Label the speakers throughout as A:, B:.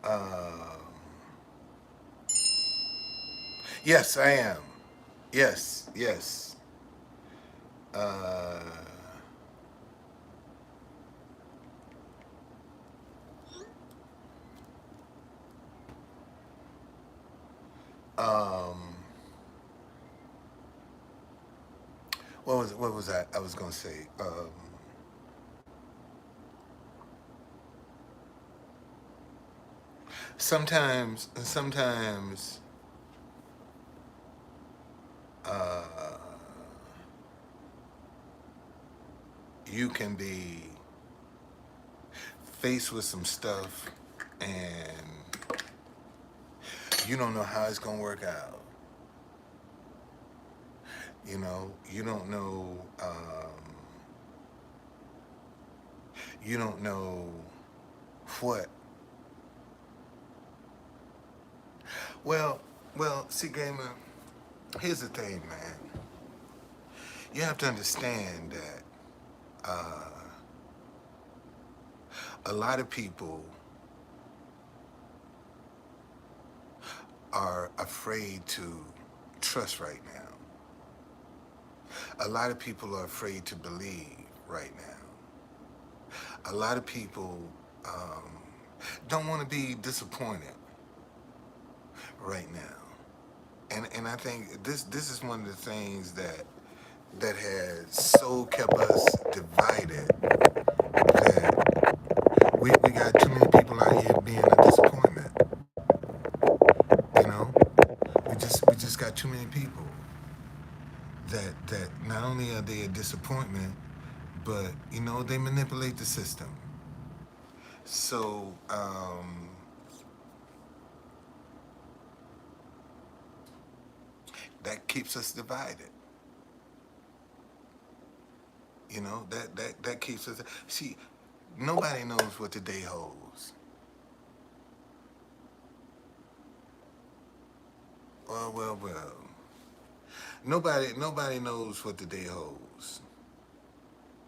A: Uh, yes, I am. Yes, yes. Uh, um, what was that? I was gonna say. Sometimes, uh, you can be faced with some stuff, and you don't know how it's gonna work out. You don't know. You don't know what. Well, see, gamer. Here's the thing, man. You have to understand that a lot of people are afraid to trust right now. A lot of people are afraid to believe right now. A lot of people um, don't want to be disappointed right now. And I think this is one of the things that has so kept us divided that we got too many people out here being a disappointment. You know, we just got too many people that not only are they a disappointment, but they manipulate the system. So that keeps us divided. That keeps us. See, nobody knows what the day holds. Well. Nobody knows what the day holds.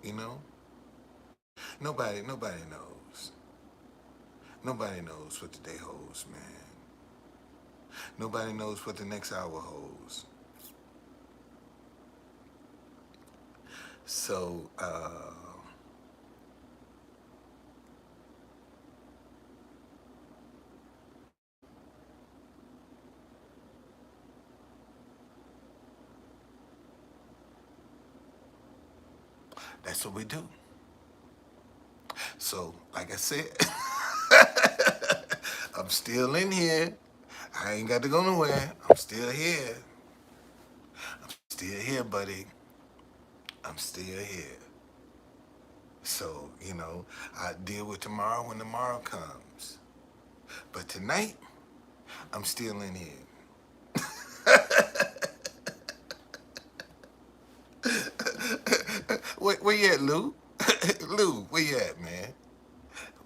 A: You know, nobody knows. Nobody knows what the day holds, man. Nobody knows what the next hour holds. So that's what we do. So, like I said, I'm still in here. I ain't got to go nowhere. I'm still here. Still here, buddy. I'm still here. So, I deal with tomorrow when tomorrow comes. But tonight, I'm still in here. Where you at, Lou? Lou, where you at, man?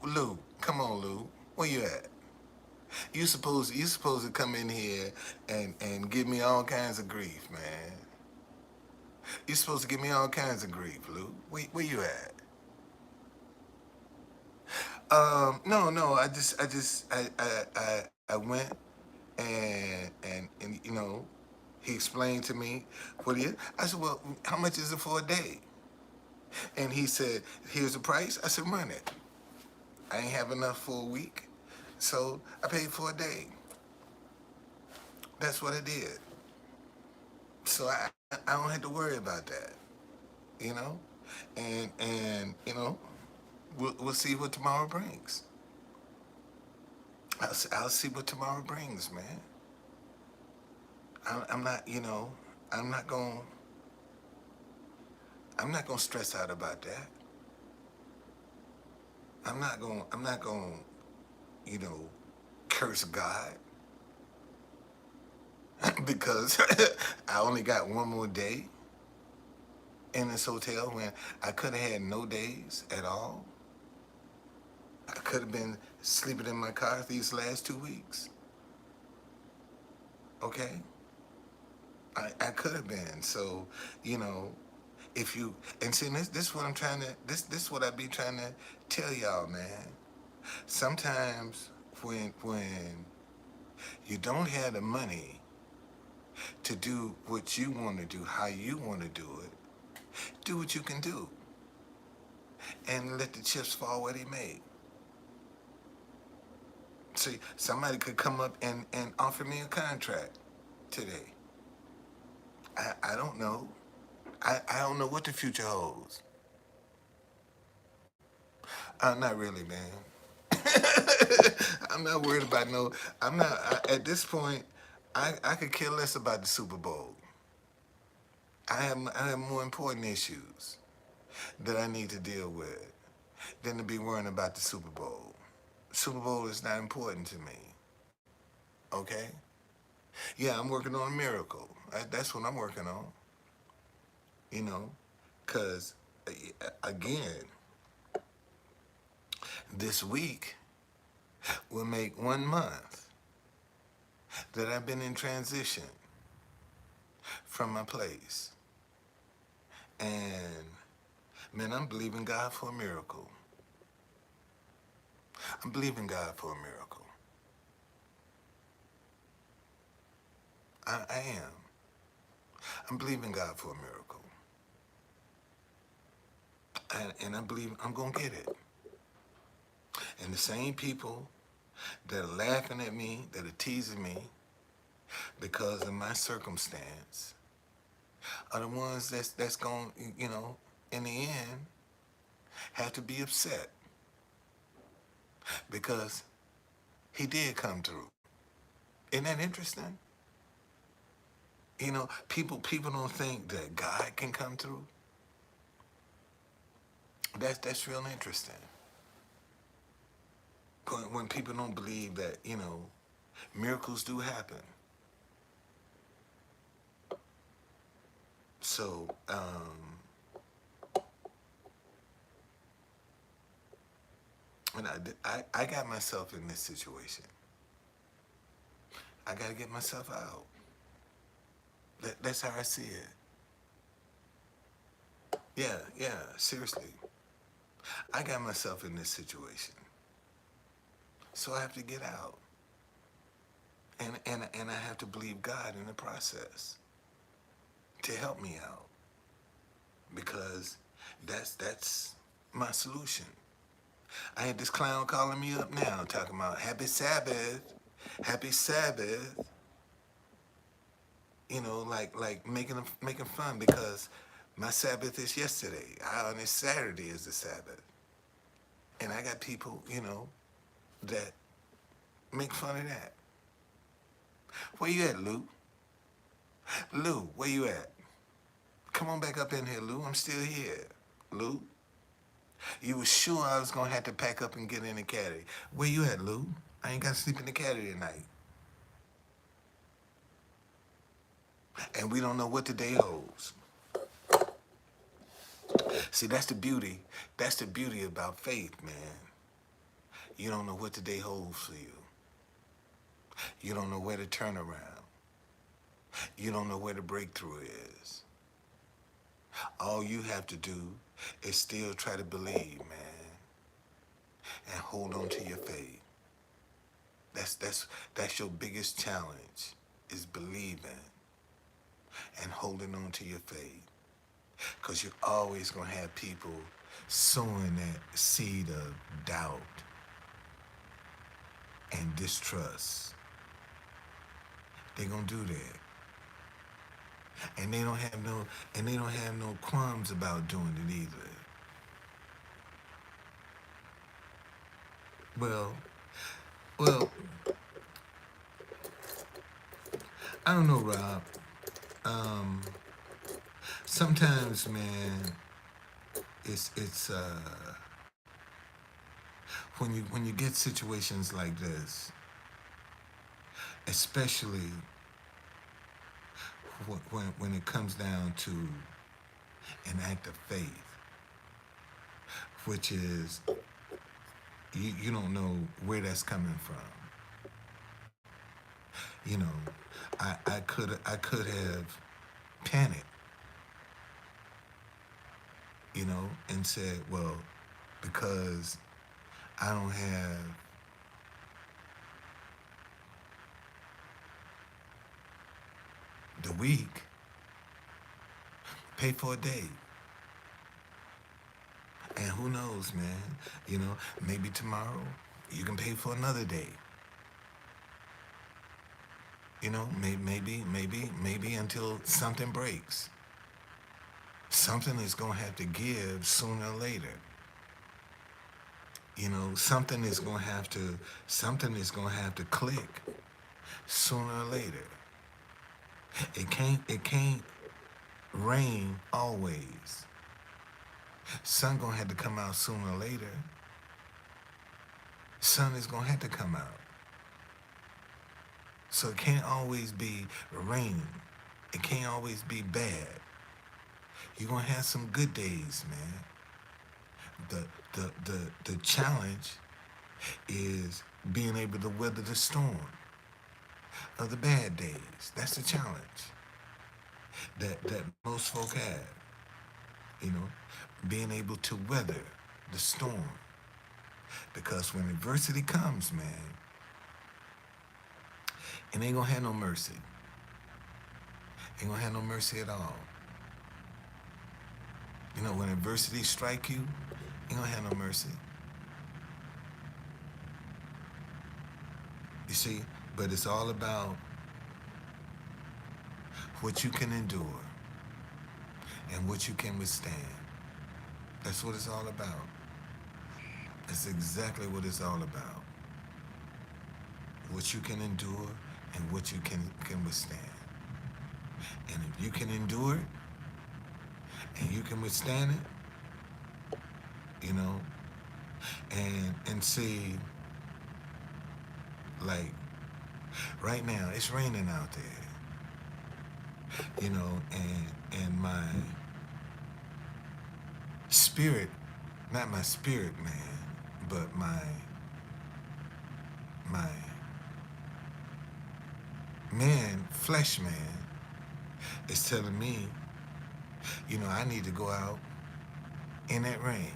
A: Lou, come on, Lou. Where you at? You supposed to come in here and give me all kinds of grief, man. You supposed to give me all kinds of grief, Lou. Where you at? No. I went and he explained to me what he. I said, well, how much is it for a day? And he said, here's the price. I said, run it. I ain't have enough for a week, so I paid for a day. That's what I did. So I don't have to worry about that, you know, and we'll see what tomorrow brings. I'll see what tomorrow brings, man. I'm not, I'm not going. I'm not gonna stress out about that. I'm not going. You know, curse God because I only got one more day in this hotel when I could have had no days at all. I could have been sleeping in my car these last 2 weeks. Okay, I could have been. So, you know, if you and see this is what I'm trying to this is what I be trying to tell y'all, man. Sometimes when you don't have the money to do what you want to do, how you want to do what you can do, and let the chips fall where they may. See, somebody could come up and offer me a contract today. I don't know. I don't know what the future holds. Not really, man. I'm not worried about no. I'm not at this point. I could care less about the Super Bowl. I have more important issues that I need to deal with than to be worrying about the Super Bowl. Super Bowl is not important to me. Okay? Yeah, I'm working on a miracle. That's what I'm working on. You know, because again, this week will make 1 month that I've been in transition from my place. And man, I'm believing God for a miracle. I'm believing God for a miracle. I am. I'm believing God for a miracle. And I believe I'm going to get it. And the same people that are laughing at me, that are teasing me because of my circumstance, are the ones that's going, in the end, have to be upset because he did come through. Isn't that interesting? People don't think that God can come through. That's real interesting. When people don't believe that, miracles do happen. So, and I got myself in this situation. I got to get myself out. That's how I see it. Yeah, seriously. I got myself in this situation. So I have to get out. And I have to believe God in the process to help me out. Because that's my solution. I had this clown calling me up now, talking about happy Sabbath, happy Sabbath. Like making fun because my Sabbath is yesterday. And it's Saturday is the Sabbath. And I got people, that make fun of that. Where you at, Lou? Lou, where you at? Come on back up in here, Lou. I'm still here. Lou? You was sure I was going to have to pack up and get in the caddy. Where you at, Lou? I ain't got to sleep in the caddy tonight. And we don't know what the day holds. See, that's the beauty. That's the beauty about faith, man. You don't know what the day holds for you. You don't know where to turn around. You don't know where the breakthrough is. All you have to do is still try to believe, man, and hold on to your faith. That's your biggest challenge, is believing and holding on to your faith. Because you're always going to have people sowing that seed of doubt and distrust. They're going to do that. And they don't have no qualms about doing it either. Well, I don't know, Rob. Sometimes, man, it's when you get situations like this, especially when it comes down to an act of faith, which is you don't know where that's coming from. I could have panicked, and said, well, because I don't have the week, pay for a day. And who knows, man? Maybe tomorrow you can pay for another day. Maybe until something breaks. Something is gonna have to give sooner or later. Something is gonna have to click sooner or later. It can't rain always. Sun gonna have to come out sooner or later. Sun is gonna have to come out. So it can't always be rain. It can't always be bad. You're gonna have some good days, man. The challenge is being able to weather the storm of the bad days. That's the challenge that most folk have. You know, being able to weather the storm. Because when adversity comes, man, it ain't gonna have no mercy. Ain't gonna have no mercy at all. When adversity strike you, ain't gonna have no mercy. You see, but it's all about what you can endure and what you can withstand. That's what it's all about. That's exactly what it's all about. What you can endure and what you can withstand. And if you can endure it and you can withstand it, and see, like, right now it's raining out there, and my spirit, not my spirit man, but my man, flesh man, is telling me, I need to go out in that rain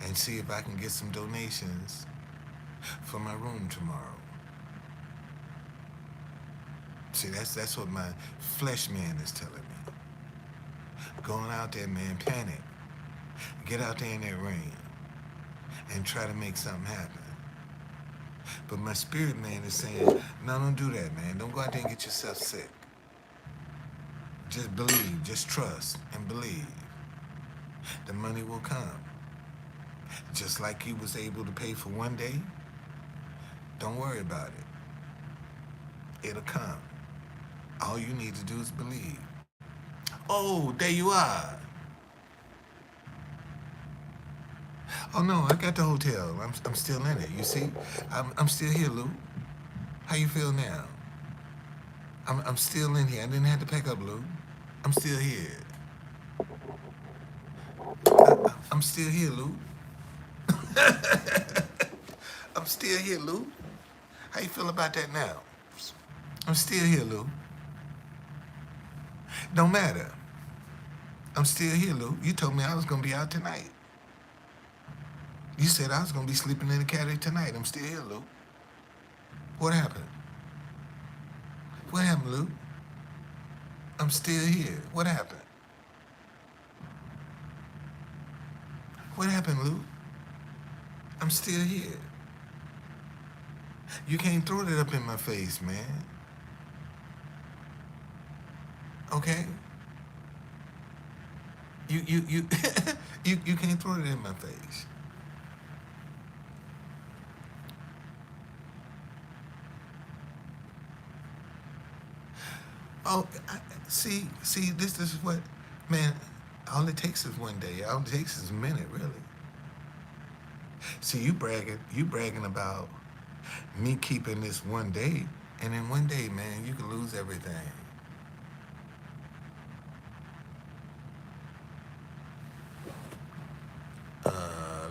A: and see if I can get some donations for my room tomorrow. See, that's what my flesh man is telling me. Going out there, man, panic. Get out there in that rain and try to make something happen. But my spirit man is saying, no, don't do that, man. Don't go out there and get yourself sick. Just believe, just trust and believe. The money will come. Just like he was able to pay for one day, don't worry about it. It'll come. All you need to do is believe. Oh, there you are. Oh no, I got the hotel. I'm still in it. You see, I'm still here, Lou. How you feel now? I'm still in here. I didn't have to pack up, Lou. I'm still here. I'm still here, Lou. I'm still here, Lou. How you feel about that now? I'm still here, Lou. Don't matter. I'm still here, Lou. You told me I was gonna be out tonight. You said I was gonna be sleeping in the caddy tonight. I'm still here, Lou. What happened? What happened, Lou? I'm still here. What happened? What happened, Lou? I'm still here. You can't throw that up in my face, man. Okay? You you can't throw it in my face. Oh, see, this is what, man, all it takes is one day. All it takes is a minute, really. See, you bragging about me keeping this one day, and in one day, man, you can lose everything.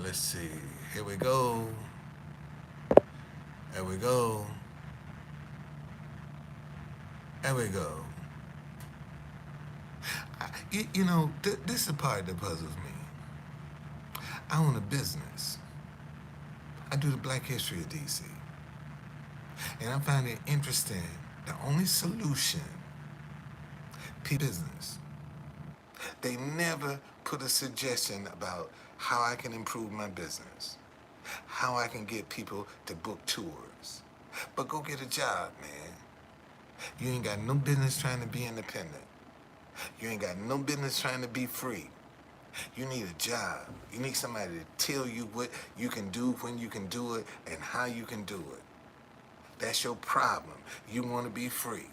A: Let's see. Here we go. There we go. There we go. This is the part that puzzles me. I own a business. I do the Black History of DC. And I find it interesting The only solution, business. They never put a suggestion about how I can improve my business, how I can get people to book tours. But go get a job, man. You ain't got no business trying to be independent. You ain't got no business trying to be free. You need a job. You need somebody to tell you what you can do, when you can do it, and how you can do it. That's your problem. You want to be free.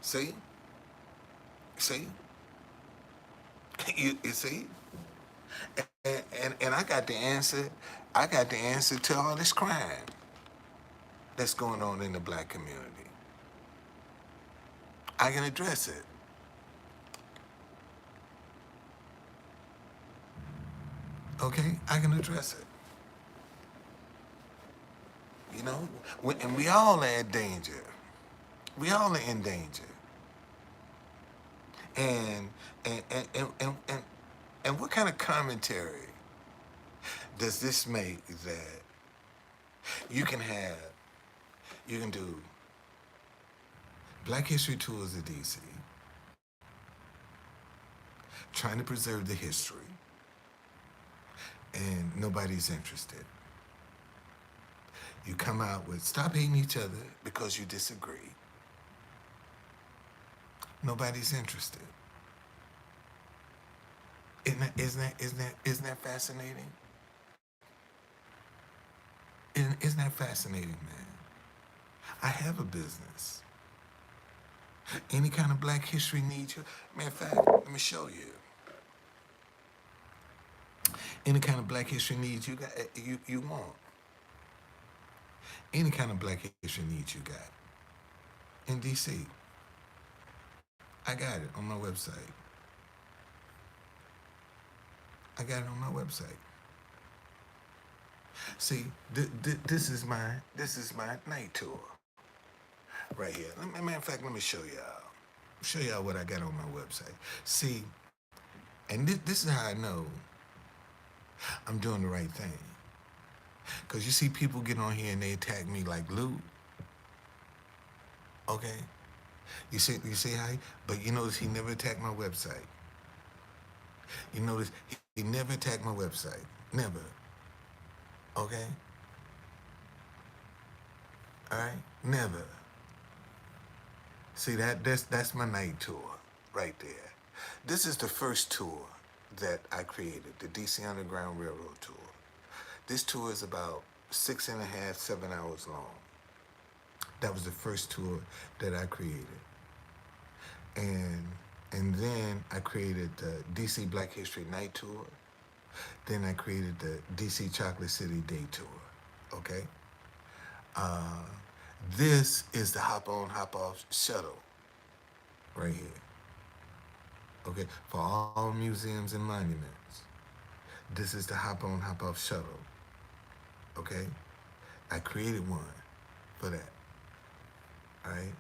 A: See? See? You see? And I got the answer. I got the answer to all this crime that's going on in the black community. I can address it. Okay? I can address it. You know? And we all are in danger. We all are in danger. And and and and and, and, and what kind of commentary does this make that you can have, you can do Black History Tours of DC, trying to preserve the history, and nobody's interested. You come out with stop hating each other because you disagree. Nobody's interested. Isn't that fascinating? Isn't that fascinating, man? I have a business. Any kind of Black history needs you. Matter of fact, let me show you. Any kind of Black history needs you got, you want. Any kind of Black history needs you got. In DC. I got it on my website. I got it on my website. See, this is my night tour right here. Matter of fact, let me show y'all. Show y'all what I got on my website. See, and this is how I know I'm doing the right thing. Cause you see people get on here and they attack me like Lou. Okay, you see how, but you notice he never attacked my website. You notice he never attacked my website. Never. Okay? Alright? Never. See that's my night tour right there. This is the first tour that I created, the DC Underground Railroad tour. This tour is about 6.5, 7 hours long. That was the first tour that I created. And then I created the DC Black History Night Tour. Then I created the DC Chocolate City Day Tour. Okay? This is the Hop On, Hop Off shuttle right here. Okay? For all museums and monuments. This is the Hop On, Hop Off shuttle. Okay? I created one for that. All right?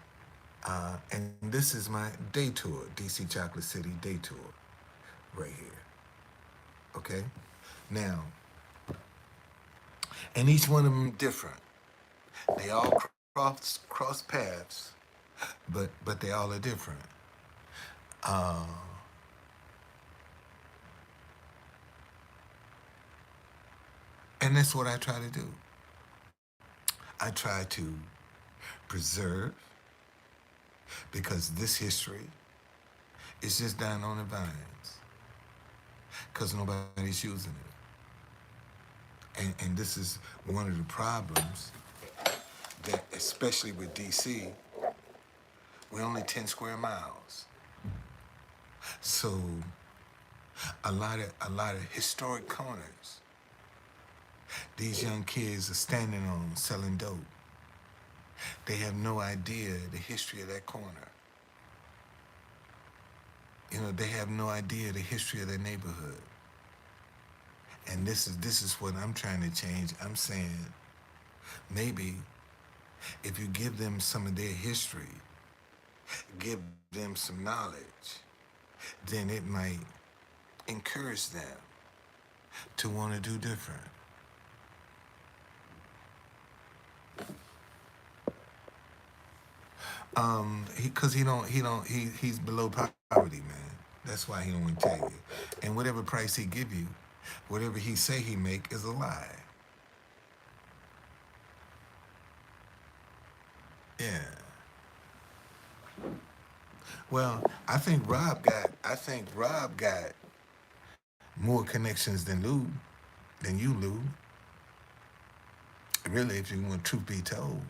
A: And this is my day tour, DC Chocolate City Day Tour, right here. Okay? Now, and each one of them different. They all cross paths, but they all are different. And that's what I try to do. I try to preserve, because this history is just dying on the vines, because nobody's using it. And this is one of the problems that, especially with DC, we're only 10 square miles. So a lot of historic corners, these young kids are standing on selling dope. They have no idea the history of that corner. You know, they have no idea the history of their neighborhood. And this is what I'm trying to change. I'm saying maybe if you give them some of their history, give them some knowledge, then it might encourage them to want to do different. He's below poverty, man. That's why he don't want to tell you. And whatever price he give you, whatever he say he make is a lie. Yeah. Well, I think Rob got more connections than you, Lou. Really, if you want truth be told,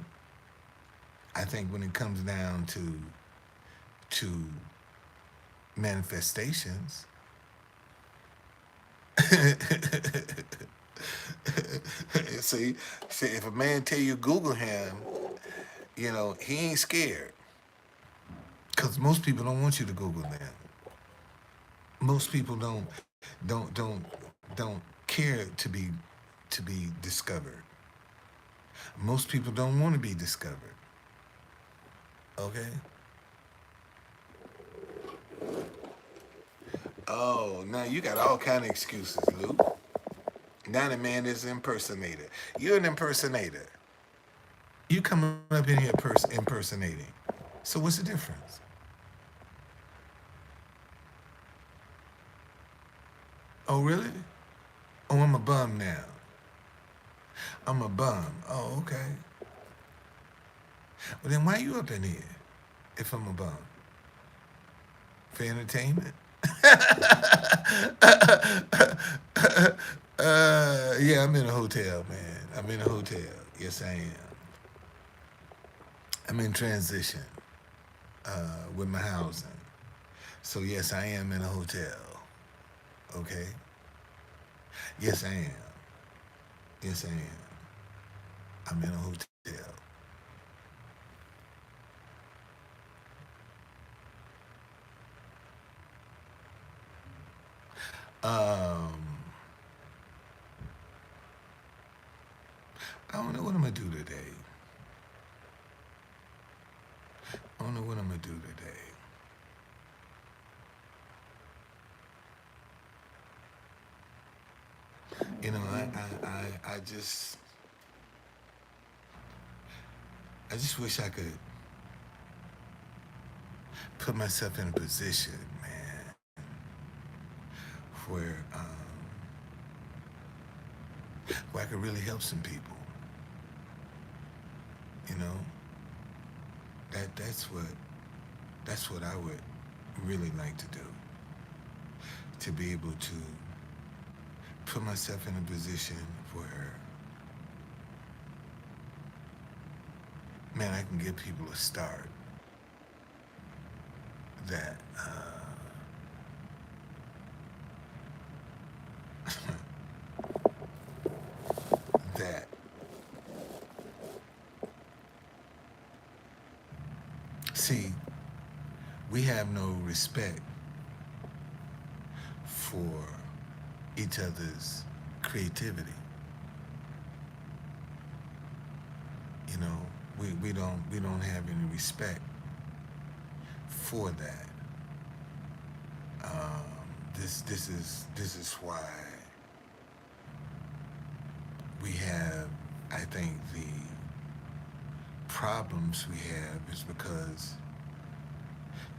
A: I think when it comes down to manifestations, see, see, if a man tell you Google him, he ain't scared. Cause most people don't want you to Google them. Most people don't care to be discovered. Most people don't want to be discovered. Okay. Oh, now you got all kind of excuses, Luke. Now the man is an impersonator. You're an impersonator. You coming up in here impersonating. So what's the difference? Oh, really? Oh, I'm a bum now. I'm a bum. Oh, okay. Well, then why you up in here if I'm a bum? For entertainment? Yeah, I'm in a hotel, man. I'm in a hotel. Yes, I am. I'm in transition with my housing. So, yes, I am in a hotel. Okay? Yes, I am. Yes, I am. I'm in a hotel. Um, I don't know what I'm going to do today. I don't know what I'm going to do today. I just wish I could put myself in a position, man, where I could really help some people. You know, that's what I would really like to do. To be able to put myself in a position where, man, I can give people a start that that see, we have no respect for each other's creativity. You know, we don't have any respect for that. This is why we have, I think, the problems we have is because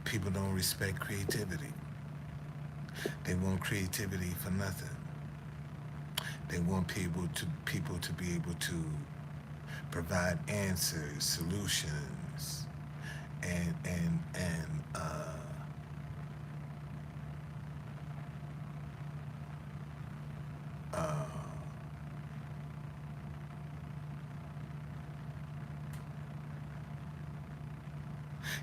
A: people don't respect creativity. They want creativity for nothing. They want people to be able to provide answers, solutions,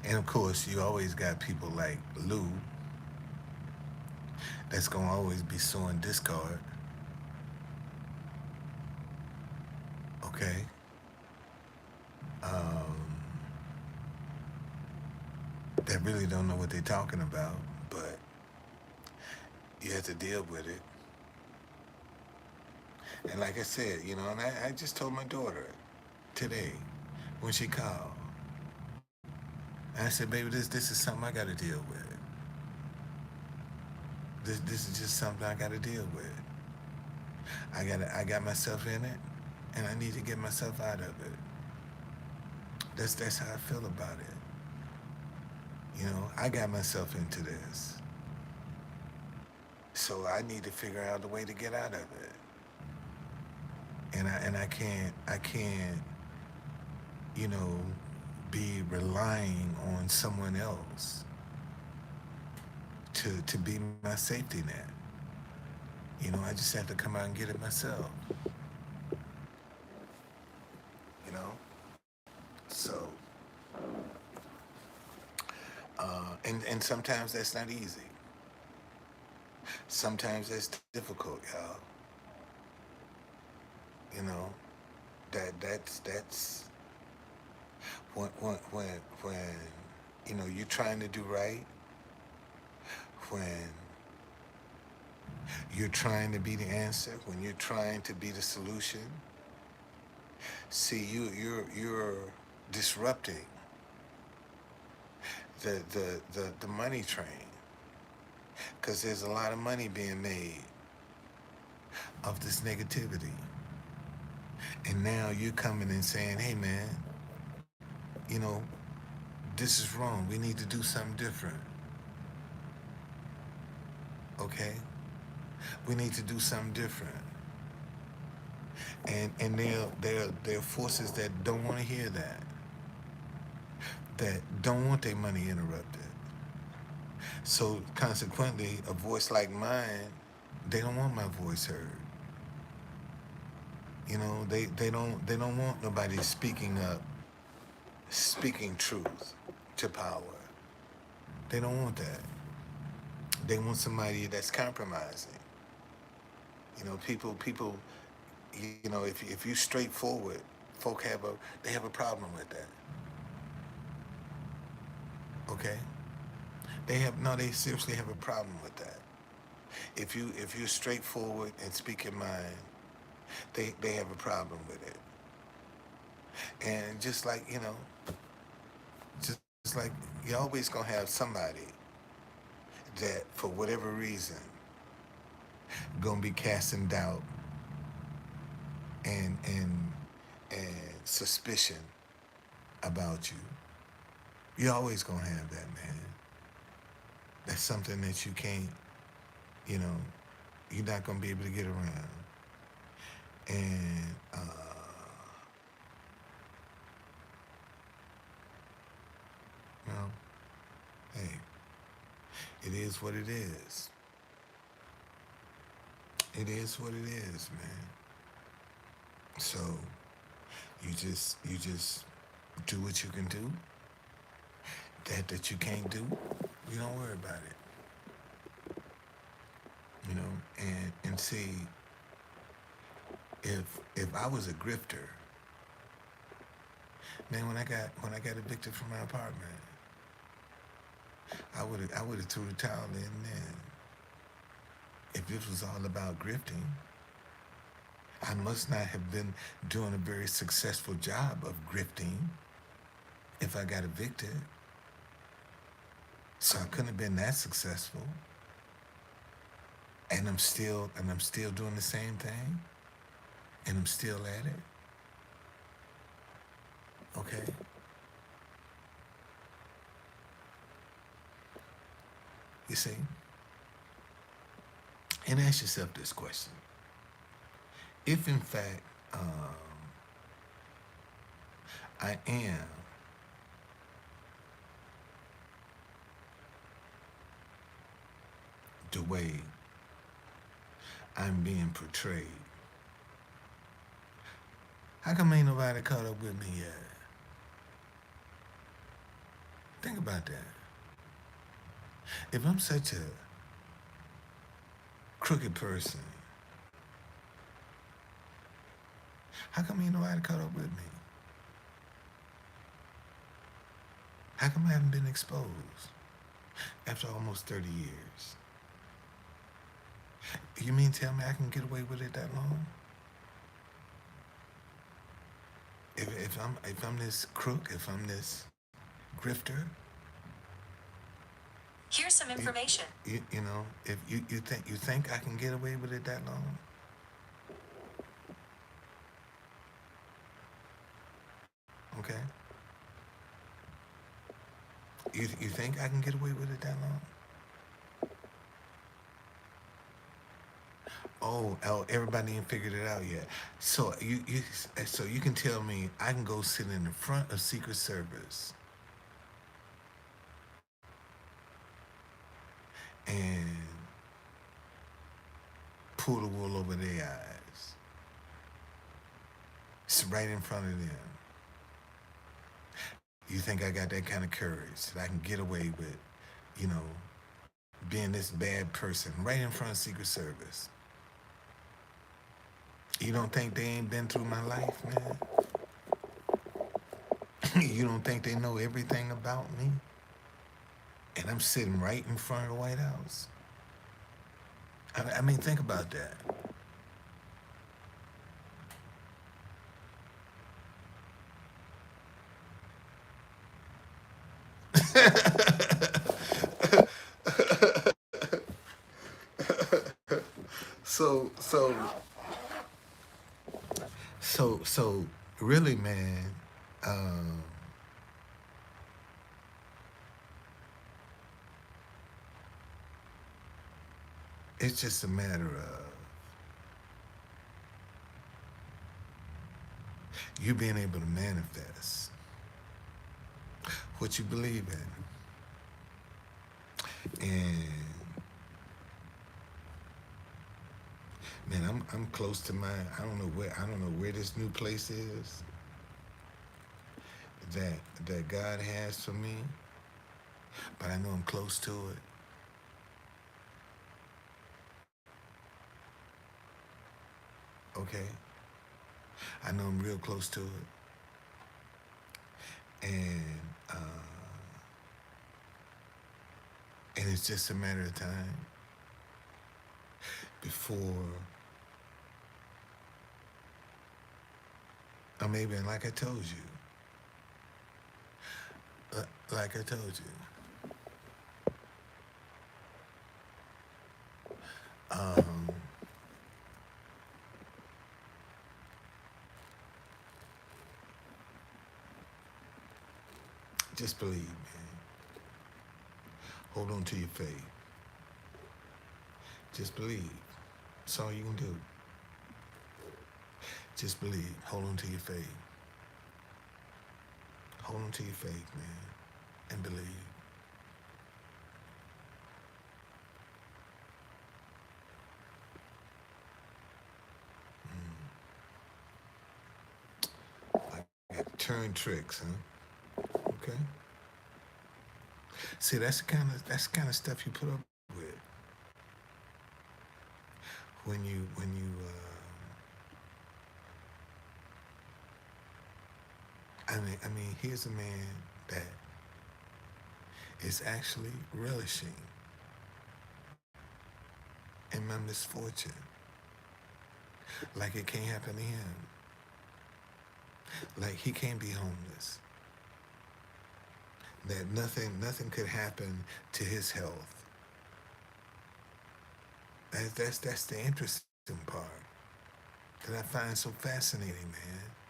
A: and of course you always got people like Lou that's gonna always be sowing discard. Okay. Um, that really don't know what they're talking about, but you have to deal with it. And like I said, and I just told my daughter today when she called. And I said, baby, this is something I gotta deal with. This is just something I gotta deal with. I got myself in it and I need to get myself out of it. That's how I feel about it. I got myself into this, so I need to figure out a way to get out of it. And I can't you know be relying on someone else to be my safety net. I just have to come out and get it myself. You know. So and sometimes that's not easy. Sometimes that's difficult, y'all. You know that's when you're trying to do right, when you're trying to be the answer, when you're trying to be the solution. See, you're disrupting the money train, because there's a lot of money being made of this negativity. And now you're coming and saying, hey man, you know, this is wrong. We need to do something different. Okay? We need to do something different. And there are forces that don't want to hear that. That don't want their money interrupted. So consequently, a voice like mine, they don't want my voice heard. They don't want nobody speaking up, speaking truth to power. They don't want that. They want somebody that's compromising. People. If you straightforward, folk they have a problem with that. Okay, they seriously have a problem with that. If you're straightforward and speak your mind, they have a problem with it. And just like you're always gonna have somebody that for whatever reason gonna be casting doubt and suspicion about you. You're always gonna have that, man. That's something that you can't, you know, you're not gonna be able to get around. And well, hey, it is what it is. It is what it is, man. So you just do what you can do. That you can't do, you don't worry about it. And see, if I was a grifter, man, when I got evicted from my apartment, I would have threw the towel in then. If this was all about grifting, I must not have been doing a very successful job of grifting if I got evicted. So I couldn't have been that successful. And I'm still doing the same thing, and I'm still at it. Okay. You see? And ask yourself this question. If in fact I am the way I'm being portrayed, how come ain't nobody caught up with me yet? Think about that. If I'm such a crooked person, how come ain't nobody caught up with me? How come I haven't been exposed after almost 30 years? You mean tell me I can get away with it that long? If I'm this crook, if I'm this grifter,
B: Here's some
A: you,
B: information.
A: if you think I can get away with it that long? Okay. You think I can get away with it that long? Oh, everybody ain't figured it out yet. So you can tell me I can go sit in the front of Secret Service and pull the wool over their eyes. It's right in front of them. You think I got that kind of courage that I can get away with, you know, being this bad person right in front of Secret Service? You don't think they ain't been through my life, man? You don't think they know everything about me? And I'm sitting right in front of the White House. I mean, think about that. So, so, so, really, man, um, it's just a matter of you being able to manifest what you believe in. And man, I'm close to my I don't know where this new place is that God has for me, but I know I'm close to it. Okay, I know I'm real close to it, and and it's just a matter of time before or maybe, like I told you, like I told you, um, just believe, man. Hold on to your faith. Just believe. That's all you can do. Just believe. Hold on to your faith. Hold on to your faith, man, and believe. Like turn tricks, huh? Okay. See, that's the kind of stuff you put up with when you. I mean, here's a man that is actually relishing in my misfortune, like it can't happen to him. Like he can't be homeless. That nothing could happen to his health. That's the interesting part that I find so fascinating, man,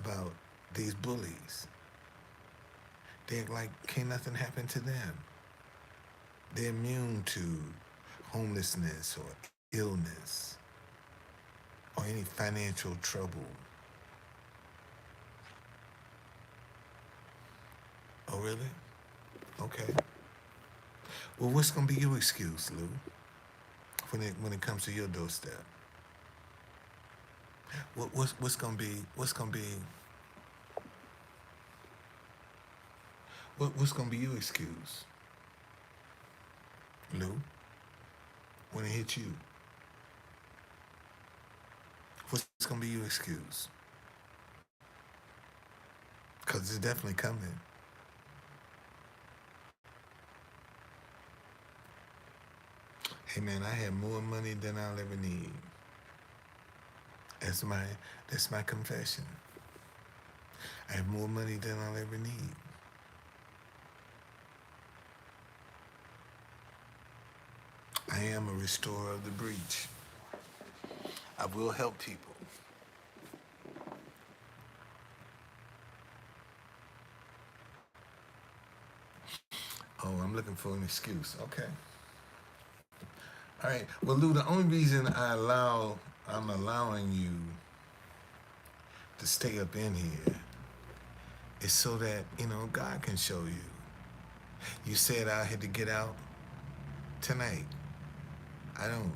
A: about these bullies. They act like can't nothing happen to them. They're immune to homelessness or illness or any financial trouble. Oh, really? Okay. Well, what's gonna be your excuse, Lou, when it comes to your doorstep? What's gonna be your excuse, Lou, when it hits you? What's gonna be your excuse? Cause it's definitely coming. Hey man, I have more money than I'll ever need. That's my that's my confession. I have more money than I'll ever need. I am a restorer of the breach. I will help people. Oh, I'm looking for an excuse. Okay. All right. Well, Lou, the only reason I'm allowing you to stay up in here is so that, God can show you. You said I had to get out tonight. I don't.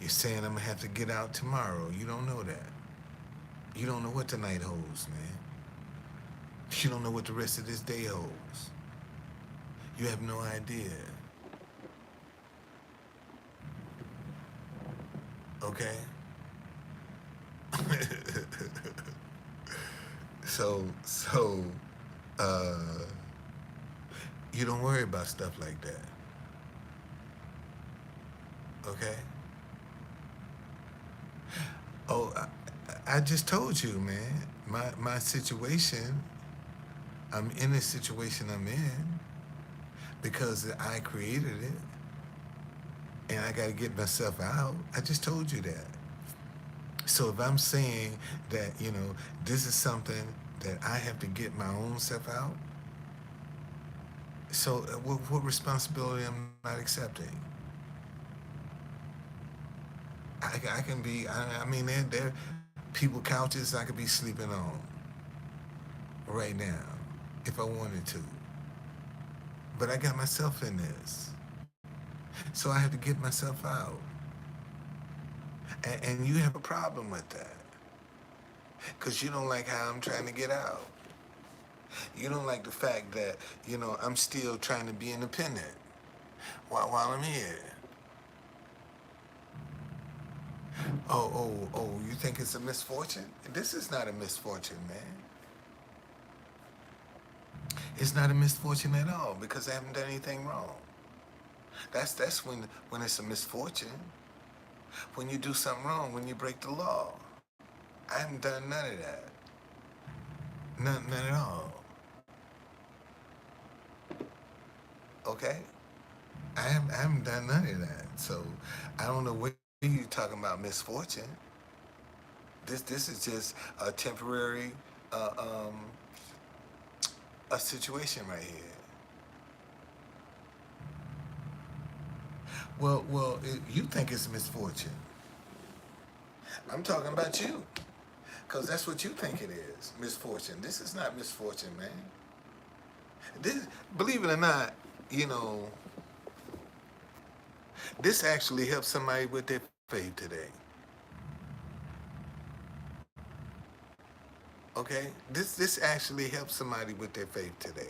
A: You're saying I'm gonna have to get out tomorrow. You don't know that. You don't know what the night holds, man. You don't know what the rest of this day holds. You have no idea. Okay? so, uh, you don't worry about stuff like that. Okay? Oh, I just told you, man. My situation, I'm in the situation I'm in because I created it and I got to get myself out. I just told you that. So if I'm saying that, this is something that I have to get my own self out, so what responsibility am I not accepting? I can be, I mean, there people couches I could be sleeping on right now if I wanted to. But I got myself in this. So I have to get myself out. And you have a problem with that. Because you don't like how I'm trying to get out. You don't like the fact that, I'm still trying to be independent while I'm here. Oh, you think it's a misfortune? This is not a misfortune, man. It's not a misfortune at all because I haven't done anything wrong. That's when it's a misfortune. When you do something wrong, when you break the law. I haven't done none of that. None at all. Okay? I haven't done none of that. So I don't know what you're talking about misfortune. This is just a temporary a situation right here. Well, you think it's misfortune. I'm talking about you. Because that's what you think it is, misfortune. This is not misfortune, man. This, believe it or not, this actually helps somebody with their faith today. Okay? This actually helps somebody with their faith today.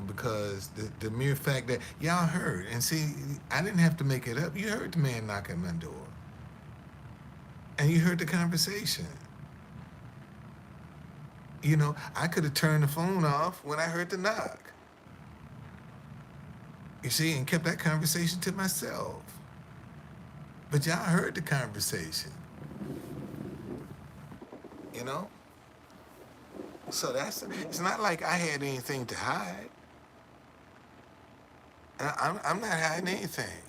A: Because the mere fact that y'all heard, and see, I didn't have to make it up. You heard the man knock at my door. And you heard the conversation. I could have turned the phone off when I heard the knock. You see, and kept that conversation to myself. But y'all heard the conversation. You know? So it's not like I had anything to hide. I'm not hiding anything.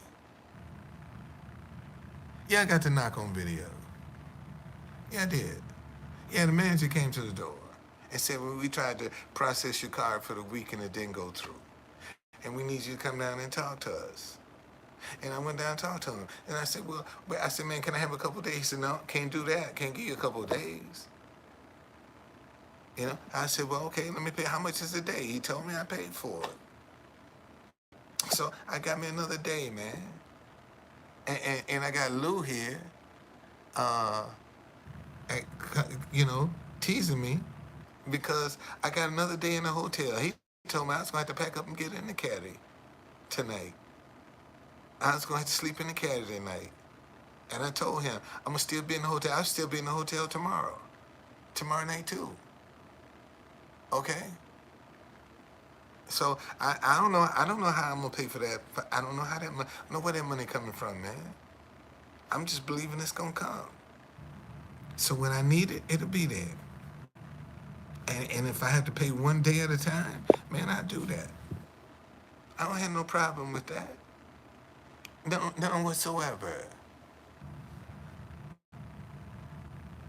A: Yeah, I got the knock on video. Yeah, I did. Yeah, the manager came to the door and said, well, we tried to process your card for the week and it didn't go through. And we need you to come down and talk to us. And I went down and talked to him. And I said, man, can I have a couple of days? He said, no, can't do that. Can't give you a couple of days. I said, well, okay, let me pay. How much is a day? He told me I paid for it. So I got me another day, man. And I got Lou here, teasing me because I got another day in the hotel. He told me I was going to have to pack up and get in the caddy tonight. I was going to have to sleep in the caddy tonight. And I told him, I'm going to still be in the hotel. I'll still be in the hotel tomorrow. Tomorrow night, too. Okay? So I don't know. I don't know how I'm going to pay for that. I don't know how that money, I don't know where that money coming from, man. I'm just believing it's going to come. So when I need it, it'll be there. And if I have to pay one day at a time, man, I do that. I don't have no problem with that. None whatsoever.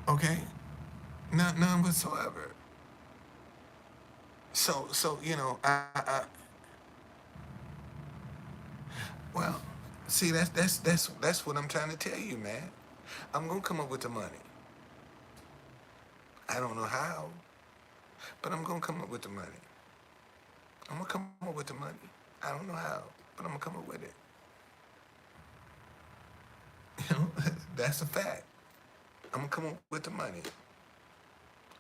A: Okay? None whatsoever. So well, see, that's what I'm trying to tell you, man. I'm gonna come up with the money. I don't know how, but I'm gonna come up with the money. I'm gonna come up with the money. I don't know how, but I'm gonna come up with it. You know, that's a fact. I'm gonna come up with the money.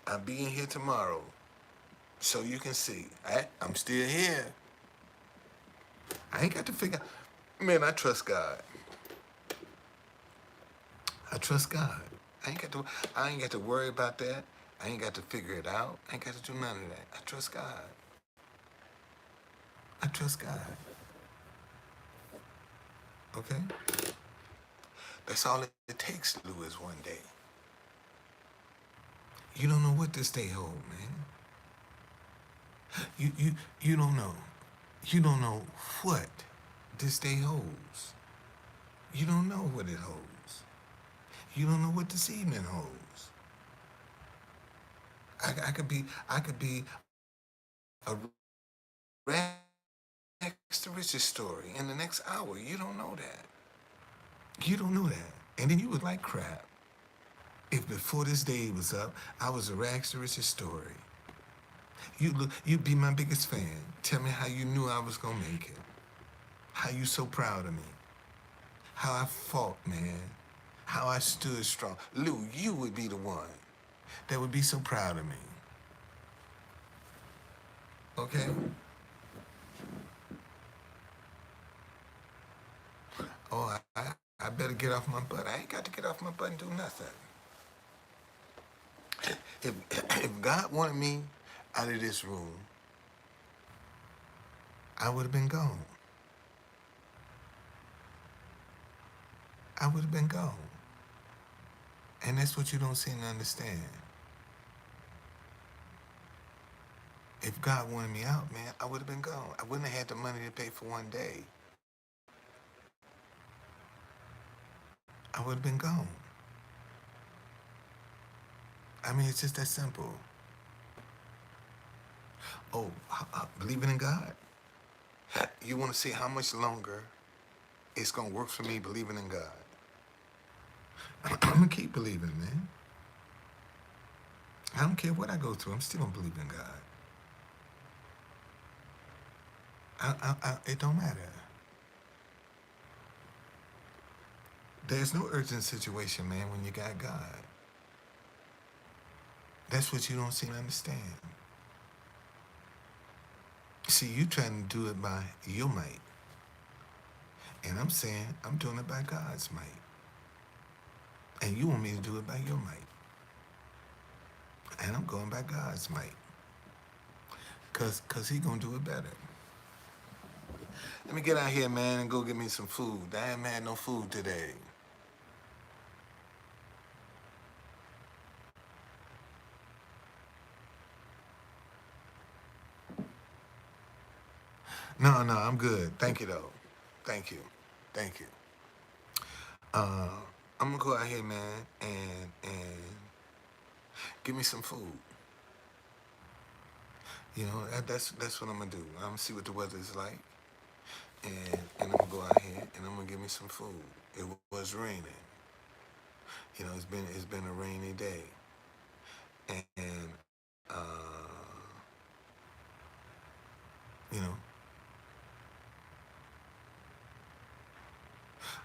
A: I'll be in here tomorrow, so you can see. I'm still here. I ain't got to figure. Man, I trust God. I trust God. I ain't got to. I ain't got to worry about that. I ain't got to figure it out. I ain't got to do none of that. I trust God. I trust God. Okay. That's all it takes, Lou, is one day. You don't know what this day hold, man. You don't know. You don't know what this day holds. You don't know what it holds. You don't know what this evening holds. I could be a rags to riches story in the next hour. You don't know that. You don't know that. And then you was like crap. If before this day was up, I was a rags to riches story. You'd be my biggest fan. Tell me how you knew I was gonna make it. How you so proud of me. How I fought, man. How I stood strong. Lou, you would be the one that would be so proud of me. Okay? Oh, I better get off my butt. I ain't got to get off my butt and do nothing. If, if God wanted me out of this room, I would have been gone. I would have been gone. And that's what you don't seem to understand. If God wanted me out, man, I would have been gone. I wouldn't have had the money to pay for one day. I would have been gone. I mean, it's just that simple. Oh, believing in God? You want to see how much longer it's going to work for me believing in God? I'm going to keep believing, man. I don't care what I go through. I'm still going to believe in God. It don't matter. There's no urgent situation, man, when you got God. That's what you don't seem to understand. See, you trying to do it by your might. And I'm saying I'm doing it by God's might. And you want me to do it by your might. And I'm going by God's might. Cause he gonna do it better. Let me get out here, man, and go get me some food. I haven't had no food today. No, no, I'm good. Thank you though. Thank you. Thank you. Uh, I'm gonna go out here, man, and give me some food. You know, that's what I'm gonna do. I'm gonna see what the weather is like, and I'm gonna go out here and I'm gonna get me some food. It was raining. You know, it's been a rainy day, and you know,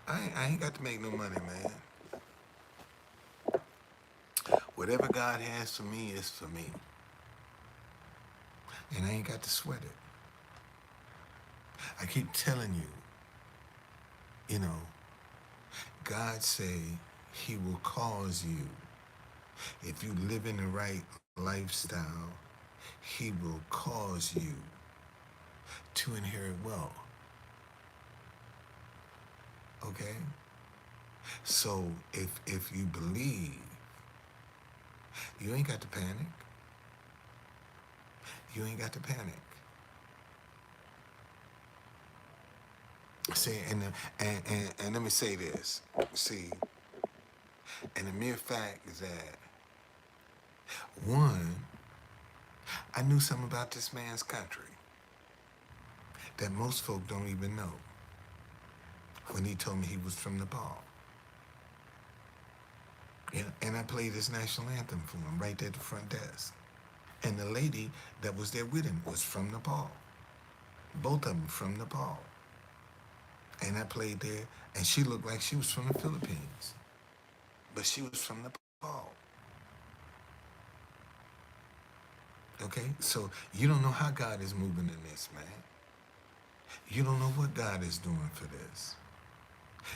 A: I ain't got to make no money, man. Whatever God has for me is for me, and I ain't got to sweat it. I keep telling you, you know, God say He will cause you if you live in the right lifestyle. He will cause you to inherit wealth. Okay? So if you believe, you ain't got to panic. You ain't got to panic. See, and let me say this. See, and the mere fact is that one, I knew something about this man's country that most folk don't even know when he told me he was from Nepal. And I played his national anthem for him right there at the front desk. And the lady that was there with him was from Nepal. Both of them from Nepal. And I played there, and she looked like she was from the Philippines. But she was from Nepal. Okay? So you don't know how God is moving in this, man. You don't know what God is doing for this.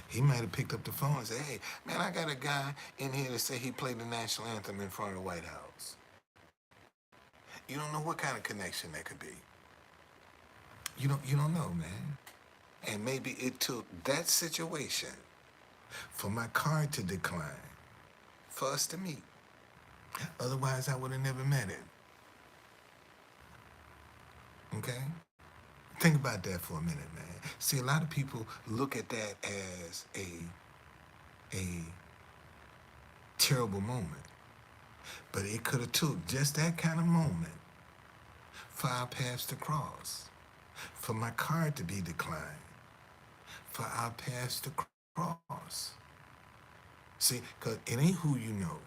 A: He might have picked up the phone and said, hey, man, I got a guy in here that say he played the national anthem in front of the White House. You don't know what kind of connection that could be. You don't know, man. And maybe it took that situation for my card to decline, for us to meet. Otherwise, I would have never met him. Okay? Think about that for a minute, man. See, a lot of people look at that as a terrible moment. But it could have took just that kind of moment for our paths to cross, for my card to be declined, for our paths to cross. See, because it ain't who you know,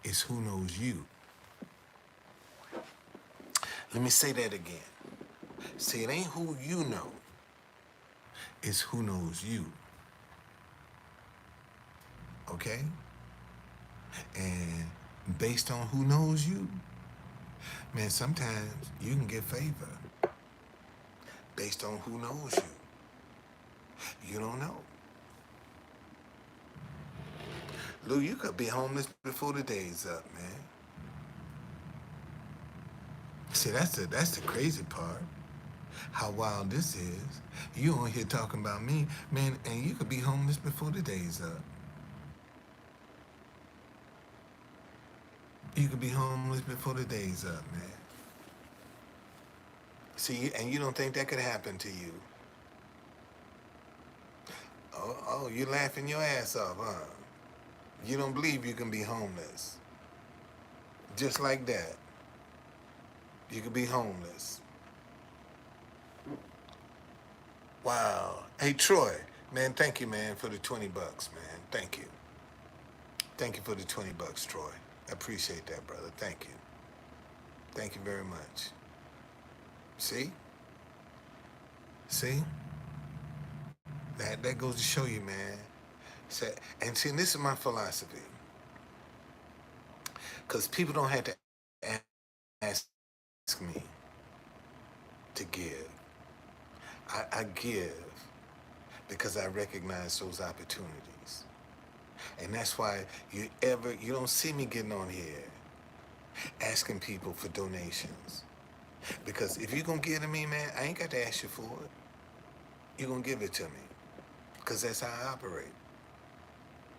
A: it's who knows you. Let me say that again. See, it ain't who you know, it's who knows you. Okay? And based on who knows you, man, sometimes you can get favor based on who knows you. You don't know. Lou, you could be homeless before the day's up, man. See, that's the crazy part. How wild this is. You on here talking about me, man, and you could be homeless before the day's up. You could be homeless before the day's up, man. See, and you don't think that could happen to you. Oh, you're laughing your ass off, huh? You don't believe you can be homeless. Just like that. You could be homeless. Wow. Hey, Troy, man, thank you, man, for the 20 bucks, man. Thank you. Thank you for the 20 bucks, Troy. I appreciate that, brother. Thank you. Thank you very much. See? See? That goes to show you, man. And see, this is my philosophy. Because people don't have to ask me to give. I give because I recognize those opportunities. And that's why you don't see me getting on here asking people for donations. Because if you're going to give to me, man, I ain't got to ask you for it. You're going to give it to me. Because that's how I operate.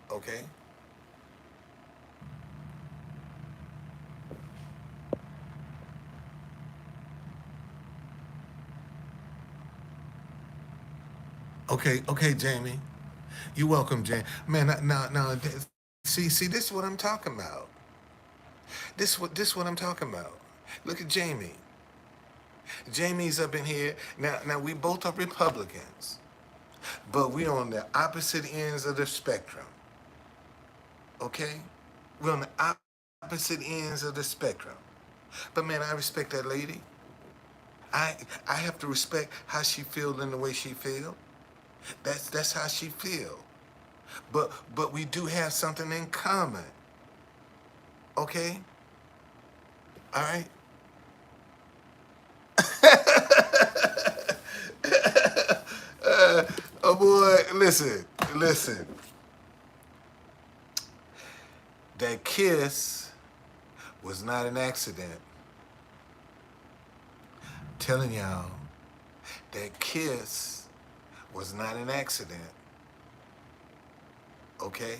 A: Okay? Okay, Jamie. You're welcome, Jamie. Man, now, see, this is what I'm talking about. This what I'm talking about. Look at Jamie. Jamie's up in here. Now we both are Republicans, but we're on the opposite ends of the spectrum. Okay? We're on the opposite ends of the spectrum. But man, I respect that lady. I have to respect how she feels in the way she feels. That's how she feels. But we do have something in common. Okay? All right? Oh boy, listen. That kiss was not an accident. I'm telling y'all, that kiss was not an accident. Okay?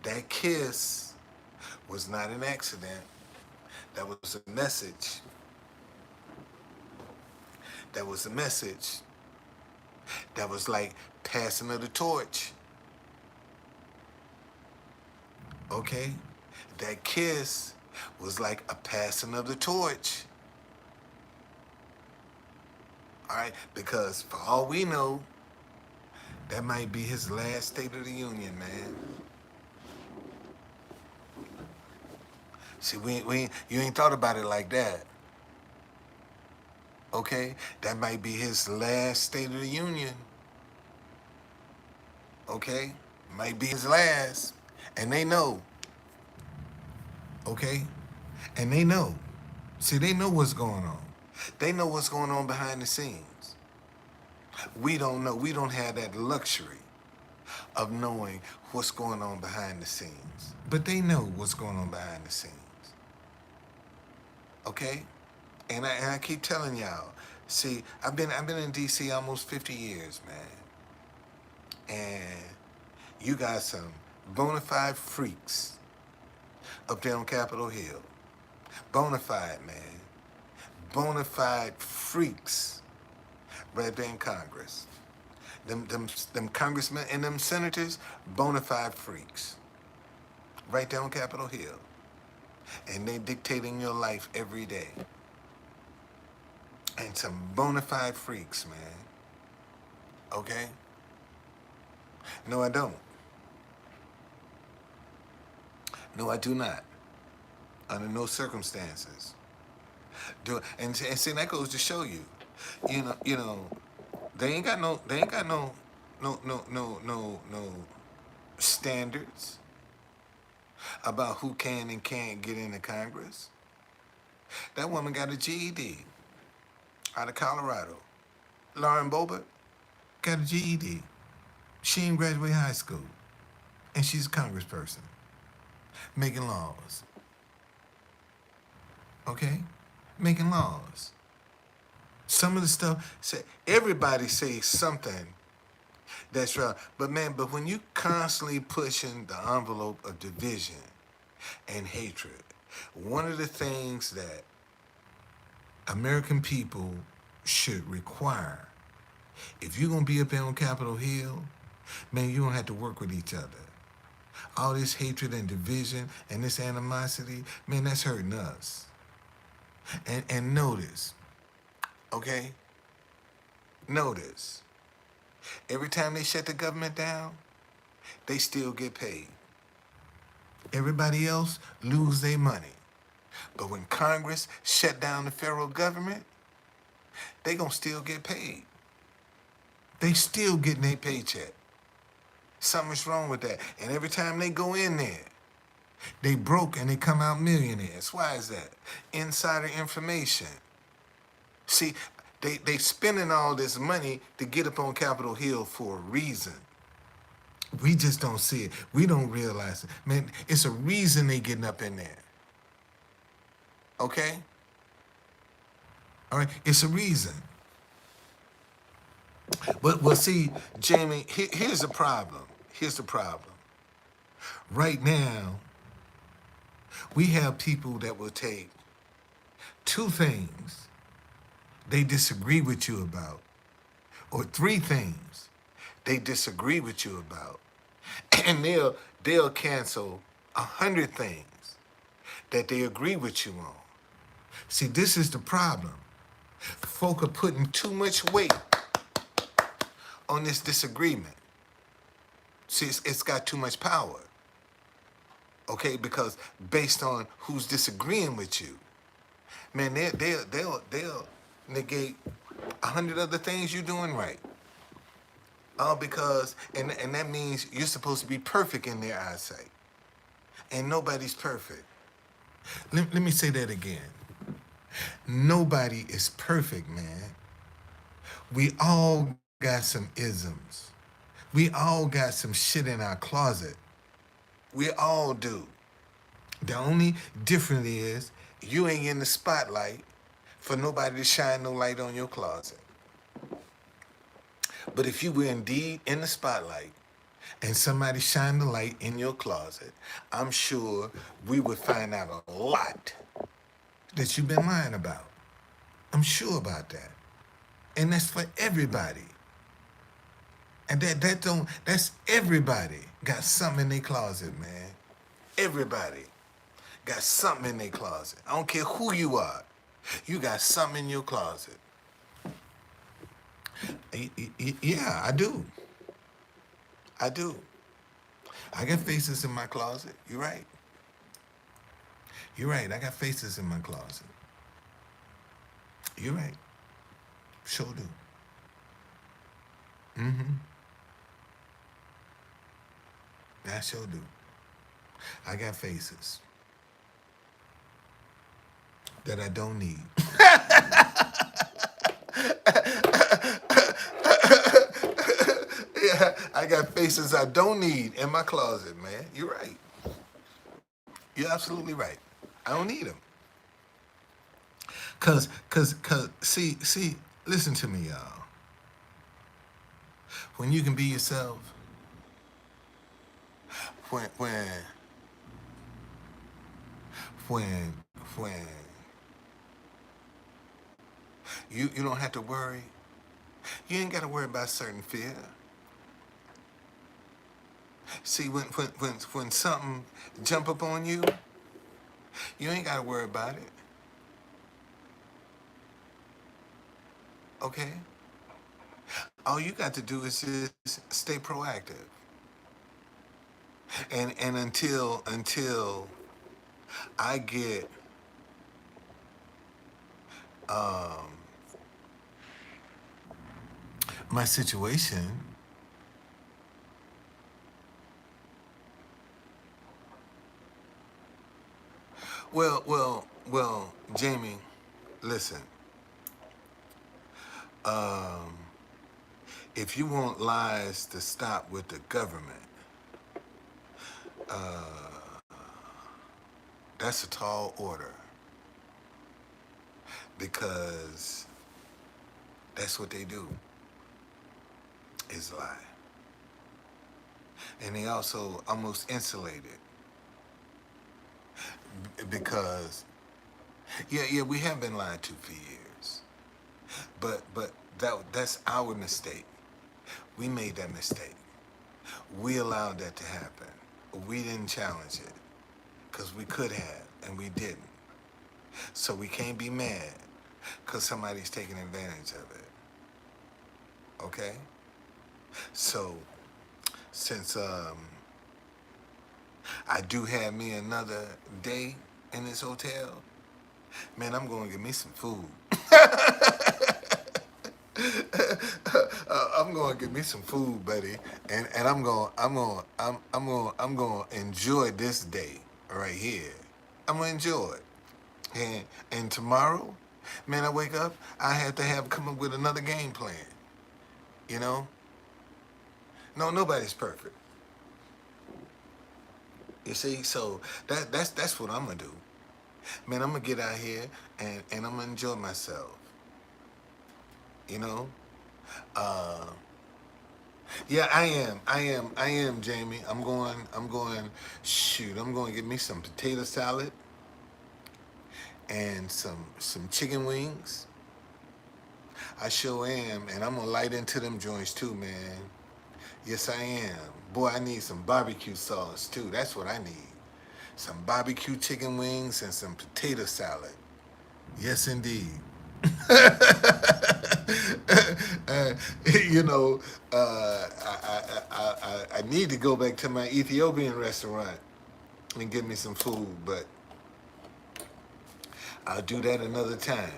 A: That kiss was not an accident. That was a message. That was a message. That was like passing of the torch. Okay? That kiss was like a passing of the torch. All right, because for all we know, that might be his last State of the Union, man. See, you ain't thought about it like that. Okay, that might be his last State of the Union. Okay, might be his last, and they know. Okay, and they know. See, they know what's going on. They know what's going on behind the scenes. We don't know. We don't have that luxury of knowing what's going on behind the scenes. But they know what's going on behind the scenes. Okay? And I keep telling y'all, see, I've been in DC almost 50 years, man. And you got some bona fide freaks up there on Capitol Hill. Bona fide, man. Bona fide freaks right there in Congress. Them congressmen and them senators, bona fide freaks. Right there on Capitol Hill. And they dictating your life every day. And some bona fide freaks, man. Okay? No, I don't. No, I do not. Under no circumstances. And see, that goes to show you, you know, they ain't got no standards about who can and can't get into Congress. That woman got a GED out of Colorado. Lauren Boebert got a GED. She didn't graduate high school. And she's a congressperson. Making laws. Okay? Making laws. Some of the stuff, everybody says something that's right. But when you constantly pushing the envelope of division and hatred, one of the things that American people should require, if you're going to be up there on Capitol Hill, man, you don't have to work with each other. All this hatred and division and this animosity, man, that's hurting us. And notice, okay? Notice, every time they shut the government down, they still get paid. Everybody else lose their money. But when Congress shut down the federal government, they gonna still get paid. They still getting their paycheck. Something's wrong with that. And every time they go in there, they broke and they come out millionaires. Why is that? Insider information. See, they spending all this money to get up on Capitol Hill for a reason. We just don't see it. We don't realize it. Man, it's a reason they getting up in there. Okay? All right? It's a reason. But, well, see, Jamie, here's the problem. Here's the problem. Right now, we have people that will take two things they disagree with you about, or three things they disagree with you about, and they'll cancel 100 things that they agree with you on. See, this is the problem. Folk are putting too much weight on this disagreement. See, it's got too much power. Okay, because based on who's disagreeing with you, man, they'll negate 100 other things you're doing right. All because, and that means you're supposed to be perfect in their eyesight. And nobody's perfect. Let me say that again. Nobody is perfect, man. We all got some isms. We all got some shit in our closet. We all do. The only difference is you ain't in the spotlight for nobody to shine no light on your closet. But if you were indeed in the spotlight and somebody shined the light in your closet, I'm sure we would find out a lot that you've been lying about. I'm sure about that. And that's for everybody. And that's everybody got something in their closet, man. Everybody got something in their closet. I don't care who you are. You got something in your closet. Yeah, I do. I do. I got faces in my closet. You're right. You're right. I got faces in my closet. You're right. Sure do. Mm-hmm. I sure do. I got faces that I don't need. Yeah, I got faces I don't need in my closet, man. You're right. You're absolutely right. I don't need them. See, listen to me, y'all. When you can be yourself, when when when you don't have to worry. You ain't got to worry about certain fear. See, when something jump up on you, you ain't got to worry about it. Okay. All you got to do is just stay proactive. And until I get um, my situation, well, Jamie, listen. Um, if you want lies to stop with the government, that's a tall order because that's what they do is lie. And they also almost insulated because yeah, we have been lied to for years. But that's our mistake. We made that mistake. We allowed that to happen. We didn't challenge it because we could have and we didn't. So we can't be mad because somebody's taking advantage of it. Okay? So since I do have me another day in this hotel, man, I'm going to get me some food. I'm going to get me some food, buddy, and I'm going to enjoy this day right here. I'm going to enjoy it. And tomorrow, man, I wake up, I have to have come up with another game plan. You know? No, nobody's perfect. You see, so that's what I'm gonna do. Man, I'm gonna get out here and I'm gonna enjoy myself. You know? Uh, yeah, I am, Jamie. Shoot, I'm going to get me some potato salad and some chicken wings. I sure am, and I'm gonna light into them joints too, man. Yes, I am. Boy, I need some barbecue sauce too. That's what I need. Some barbecue chicken wings and some potato salad. Yes, indeed. uh, you know, I need to go back to my Ethiopian restaurant and get me some food, but I'll do that another time.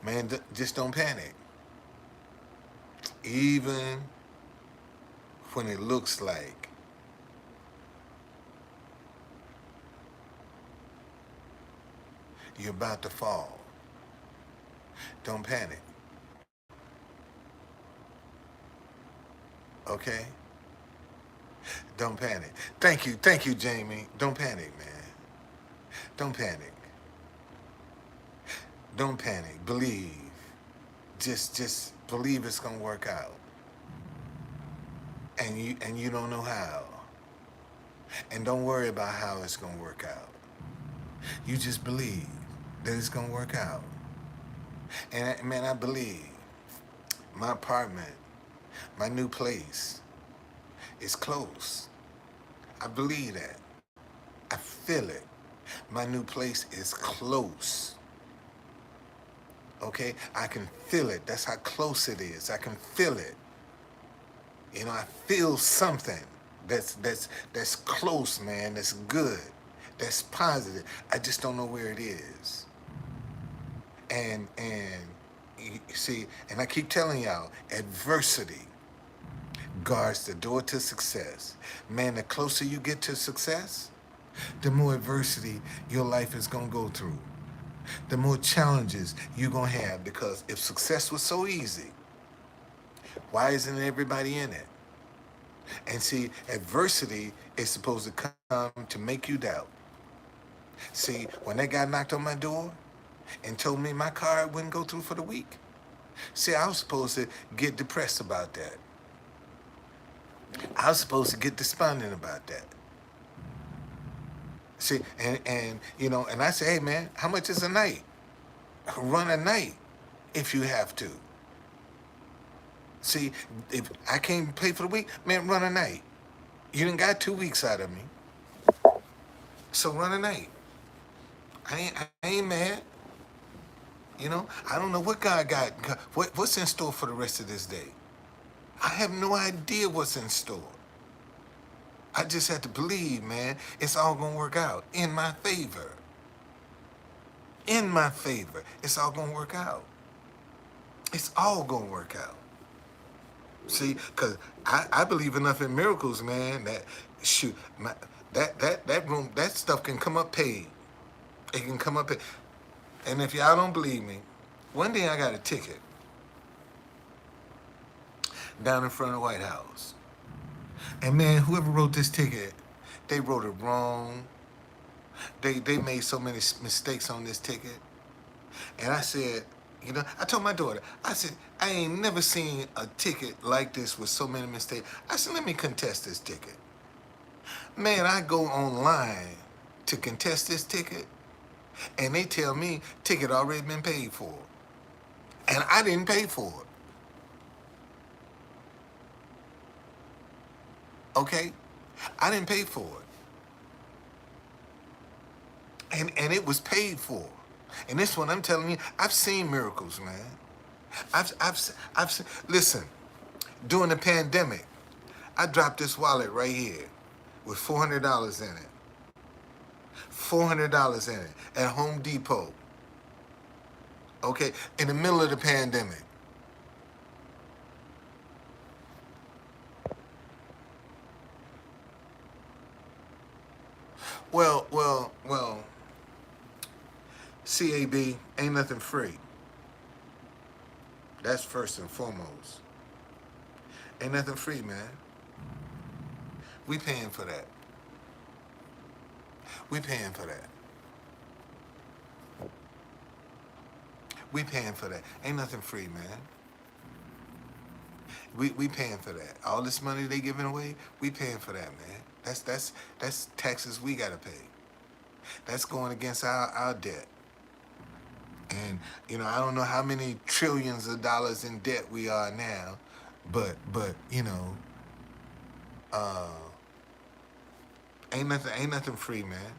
A: Man, just don't panic. Even when it looks like you're about to fall, don't panic. Okay? Don't panic. Thank you, Jamie. Don't panic, man. Don't panic. Don't panic. Believe. Just believe it's gonna work out. And you don't know how. And don't worry about how it's gonna work out. You just believe that it's gonna work out. And man, I believe my apartment, my new place, is close. I believe that. I feel it. My new place is close. Okay? I can feel it. That's how close it is. I can feel it. You know, I feel something that's close, man. That's good. That's positive. I just don't know where it is. And you see, and I keep telling y'all, adversity guards the door to success. Man, the closer you get to success, the more adversity your life is gonna go through. The more challenges you're gonna have, because if success was so easy, why isn't everybody in it? And see, adversity is supposed to come to make you doubt. See, when that guy knocked on my door and told me my card wouldn't go through for the week, see, I was supposed to get depressed about that. I was supposed to get despondent about that. See, and you know, and I say, hey man, how much is a night? Run a night if you have to. See, if I can't pay for the week, man, run a night. You done got 2 weeks out of me, so run a night. I ain't mad. You know, I don't know what God got. What's in store for the rest of this day? I have no idea what's in store. I just have to believe, man, it's all gonna work out in my favor. In my favor. It's all gonna work out. It's all gonna work out. See, because I believe enough in miracles, man, that shoot, that room, that stuff can come up paid. It can come up paid. And if y'all don't believe me, one day I got a ticket down in front of the White House. And man, whoever wrote this ticket, they wrote it wrong. They made so many mistakes on this ticket. And I said, you know, I told my daughter, I said, I ain't never seen a ticket like this with so many mistakes. I said, let me contest this ticket. Man, I go online to contest this ticket, and they tell me ticket already been paid for. And I didn't pay for it. Okay? I didn't pay for it. And it was paid for. And this one, I'm telling you, I've seen miracles, man. I've seen, listen, during the pandemic, I dropped this wallet right here with $400 in it. $400 in it at Home Depot. Okay, in the middle of the pandemic. Well, CAB ain't nothing free. That's first and foremost. Ain't nothing free, man. We paying for that. We paying for that. We paying for that. Ain't nothing free, man. We paying for that. All this money they giving away, we paying for that, man. That's taxes we gotta pay. That's going against our debt. And you know, I don't know how many trillions of dollars in debt we are now, but you know, uh, ain't nothing free, man.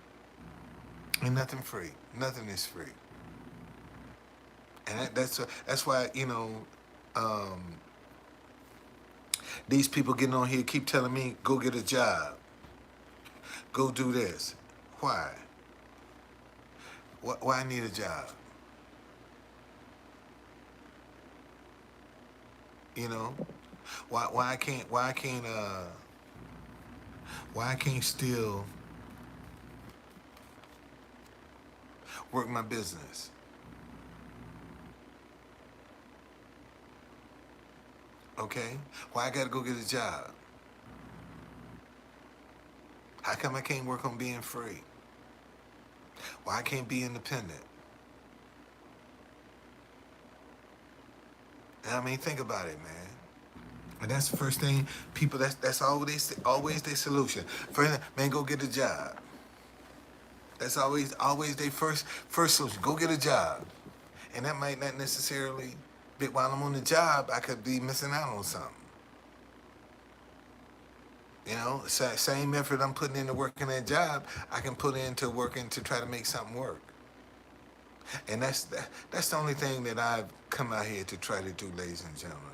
A: Ain't nothing free. Nothing is free. And that's why, you know, um, these people getting on here keep telling me go get a job, go do this. Why? Why I need a job? You know, why I can't still work my business? Okay, why I gotta go get a job? How come I can't work on being free? Why I can't be independent? I mean, think about it, man. And that's the first thing people. That's always their solution. First, man, go get a job. That's always their first solution. Go get a job, and that might not necessarily. But while I'm on the job, I could be missing out on something. You know, same effort I'm putting into working that job, I can put into working to try to make something work. And that's the only thing that I've come out here to try to do, ladies and gentlemen,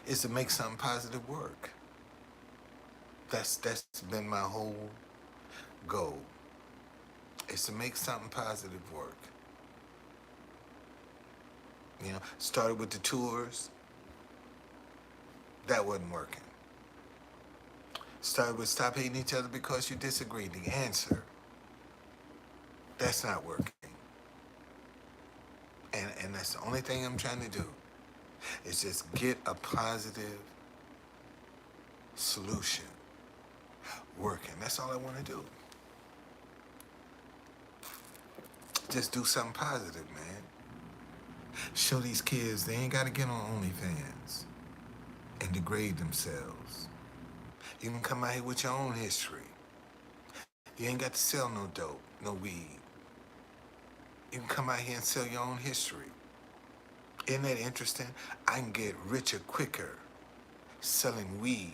A: is to make something positive work. That's been my whole goal, is to make something positive work. You know, started with the tours, that wasn't working. Started with stop hating each other because you disagree. The answer, that's not working. And that's the only thing I'm trying to do, is just get a positive solution working. That's all I want to do. Just do something positive, man. Show these kids they ain't got to get on OnlyFans and degrade themselves. You can come out here with your own history. You ain't got to sell no dope, no weed. You can come out here and sell your own history. Isn't that interesting? I can get richer quicker selling weed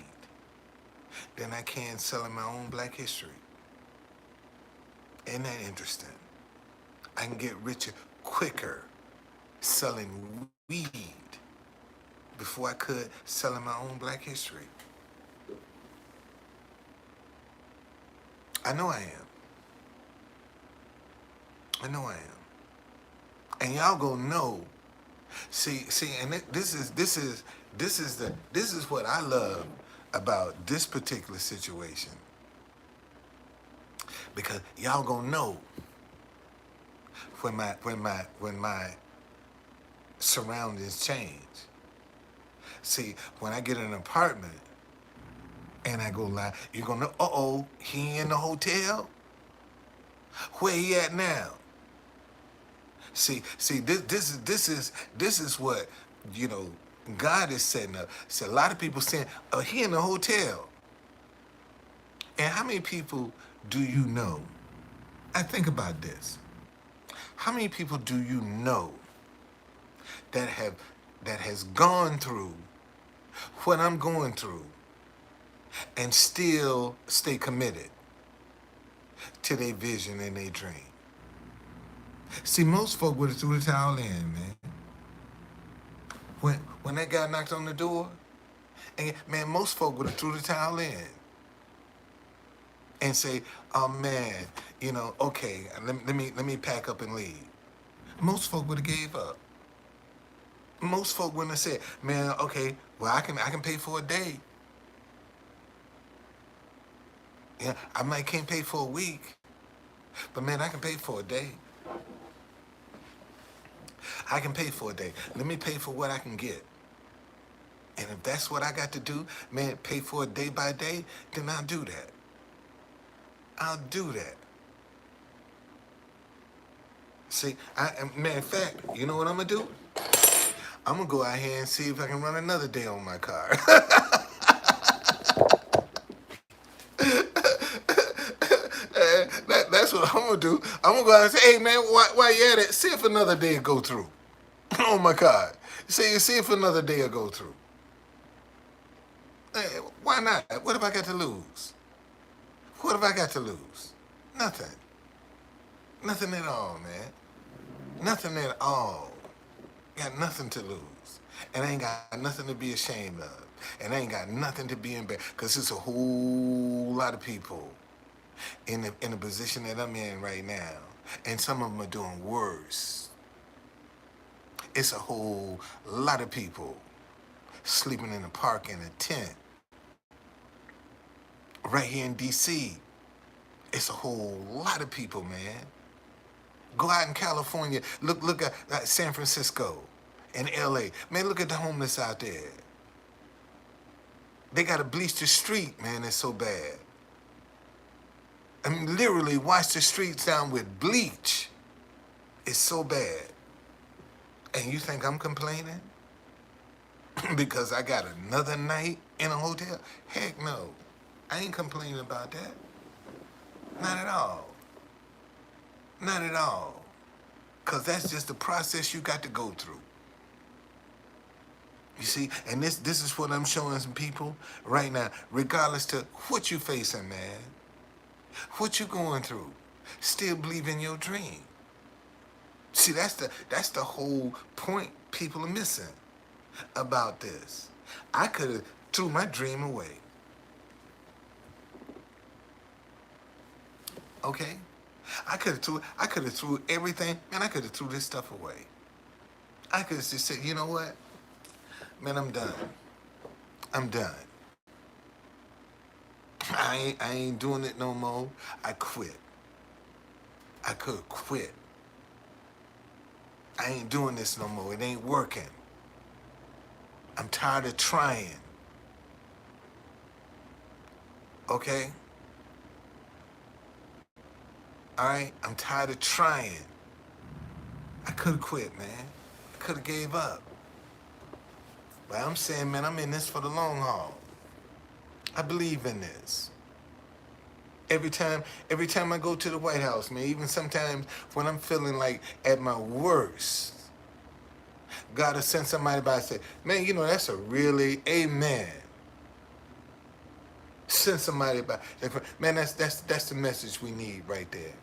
A: than I can selling my own black history. Isn't that interesting? I can get richer quicker selling weed before I could selling my own black history. I know I am. I know I am. And y'all gonna know. See, and this is what I love about this particular situation, because y'all gonna know when my surroundings change. See, when I get an apartment and I go live, you're gonna know, uh-oh, he in the hotel? Where he at now? See, this is what, you know, God is setting up. See, a lot of people saying, oh, he in the hotel. And how many people do you know? I think about this. How many people do you know that has gone through what I'm going through and still stay committed to their vision and their dream? See, most folk would have threw the towel in, man. When that guy knocked on the door, and man, most folk would have threw the towel in and say, "Oh man, you know, okay, let me pack up and leave." Most folk would have gave up. Most folk wouldn't have said, "Man, okay, well I can pay for a day. Yeah, I might can't pay for a week, but man, I can pay for a day. I can pay for a day. Let me pay for what I can get. And if that's what I got to do, man, pay for it day by day, then I'll do that. I'll do that." See, man, in fact, you know what I'm gonna do? I'm gonna go out here and see if I can run another day on my car. That's what I'm gonna do. I'm gonna go out and say, "Hey man, why you at it? See if another day will go through on my car. See if another day will go through. Hey, why not? What have I got to lose? What have I got to lose? Nothing. Nothing at all, man. Nothing at all. Got nothing to lose. And I ain't got nothing to be ashamed of. And I ain't got nothing to be embarrassed. Because there's a whole lot of people in the position that I'm in right now. And some of them are doing worse. It's a whole lot of people sleeping in a park in a tent. Right here in D.C., it's a whole lot of people, man. Go out in California, look at San Francisco and L.A. Man, look at the homeless out there. They got to bleach the street, man, it's so bad. I mean, literally wash the streets down with bleach. It's so bad. And you think I'm complaining? Because I got another night in a hotel? Heck no. I ain't complaining about that. Not at all. Not at all. Because that's just the process you got to go through. You see, and this is what I'm showing some people right now, regardless to what you facing, man, what you going through, still believe in your dream. See, that's the whole point people are missing about this. I could have threw my dream away. Okay? I could have threw everything, man, I could have threw this stuff away. I could have just said, you know what? Man, I'm done. I'm done. I ain't doing it no more. I quit. I could quit. I ain't doing this no more. It ain't working. I'm tired of trying. Okay? All right? I'm tired of trying. I could have quit, man. I could have gave up. But I'm saying, man, I'm in this for the long haul. I believe in this. Every time I go to the White House, man, even sometimes when I'm feeling like at my worst, God will send somebody by and say, man, you know, that's a really amen. Send somebody by. Man, that's the message we need right there.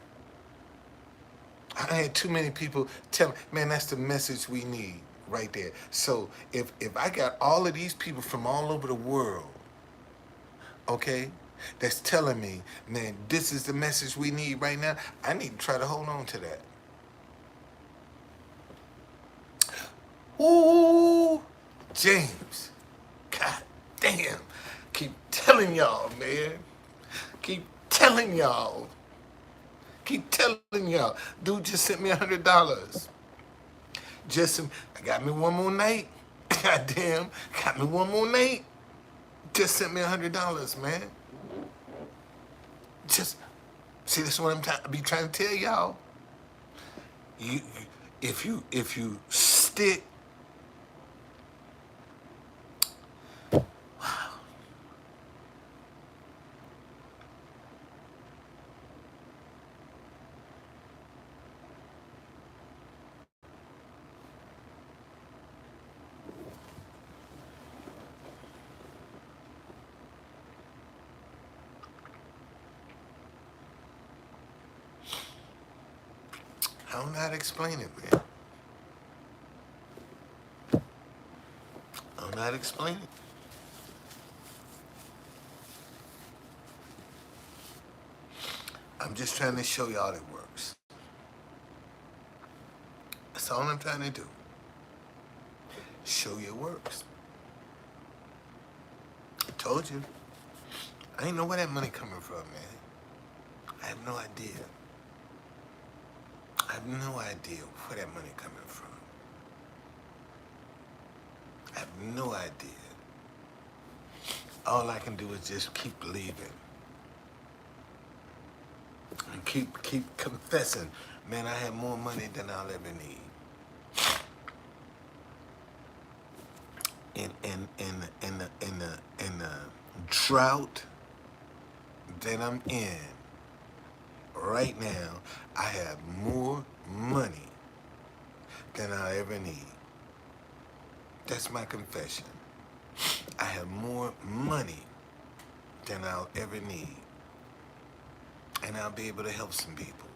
A: I had too many people tell me, man, that's the message we need right there. So if I got all of these people from all over the world, okay, that's telling me, man, this is the message we need right now, I need to try to hold on to that. Ooh, James, God damn, keep telling y'all, man, keep telling y'all. Keep telling y'all, dude just sent me $100. Just, got me one more night. Goddamn, got me one more night. Just sent me $100, man. Just, see, this is what I be trying to tell y'all. You, if you stick. I don't know how to explain it, man. I don't know how to explain it. I'm just trying to show y'all it works. That's all I'm trying to do. Show you it works. I told you. I ain't know where that money coming from, man. I have no idea. I have no idea where that money coming from. I have no idea. All I can do is just keep believing. And keep confessing. Man, I have more money than I'll ever need. In the drought that I'm in right now, I have more money than I'll ever need. That's my confession. I have more money than I'll ever need. And I'll be able to help some people.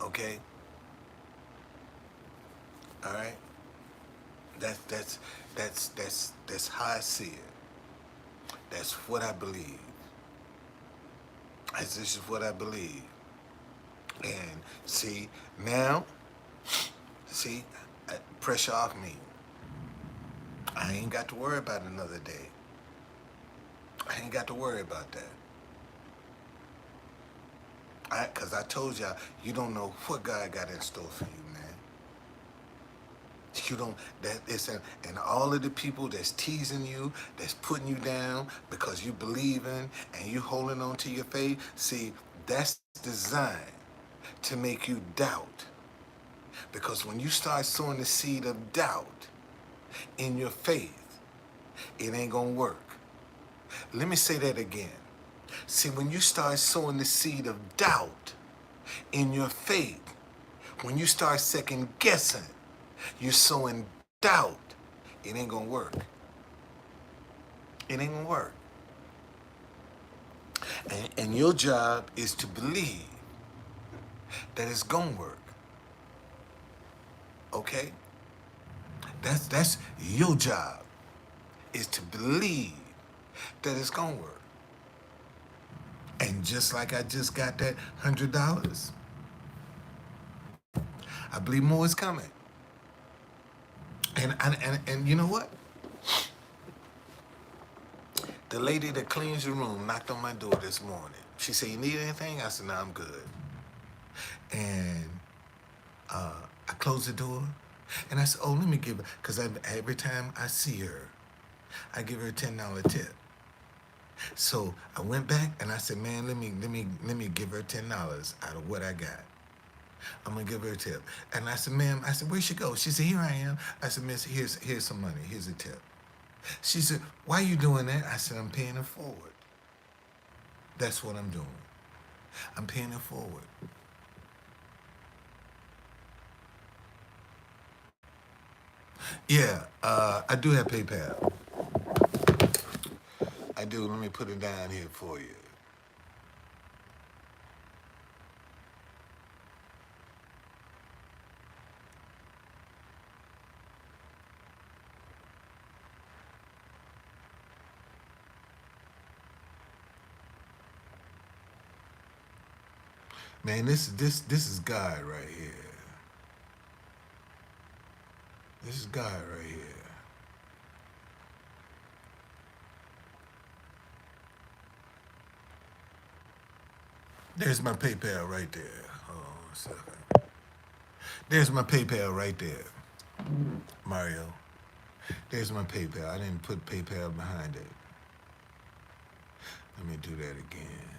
A: Okay? All right? That's how I see it. That's what I believe. This is what I believe. And see, now, pressure off me. I ain't got to worry about another day. I ain't got to worry about that. Because I told y'all, you don't know what God got in store for you, man. You don't, and all of the people that's teasing you, that's putting you down because you believing and you holding on to your faith, see, that's designed to make you doubt. Because when you start sowing the seed of doubt in your faith, it ain't gonna work. Let me say that again. See, when you start sowing the seed of doubt in your faith, when you start second guessing, you're sowing doubt, it ain't gonna work. It ain't gonna work. And your job is to believe that it's gonna work. Okay? That's your job, is to believe that it's gonna work. And just like I just got that $100, I believe more is coming. And you know what? The lady that cleans your room knocked on my door this morning. She said, "You need anything?" I said, "No, I'm good." And I closed the door, and I said, "Oh, let me give her," because every time I see her, I give her a $10 tip. So I went back and I said, "Man, let me give her $10 out of what I got. I'm gonna give her a tip." And I said, "Ma'am," I said, "Where'd she go?" She said, "Here I am." I said, "Miss, here's some money. Here's a tip." She said, "Why are you doing that?" I said, "I'm paying it forward. That's what I'm doing. I'm paying it forward." Yeah, I do have PayPal. I do. Let me put it down here for you. Man, this is God right here. This is God right here. There's my PayPal right there. Hold on a second. There's my PayPal right there, Mario. There's my PayPal. I didn't put PayPal behind it. Let me do that again.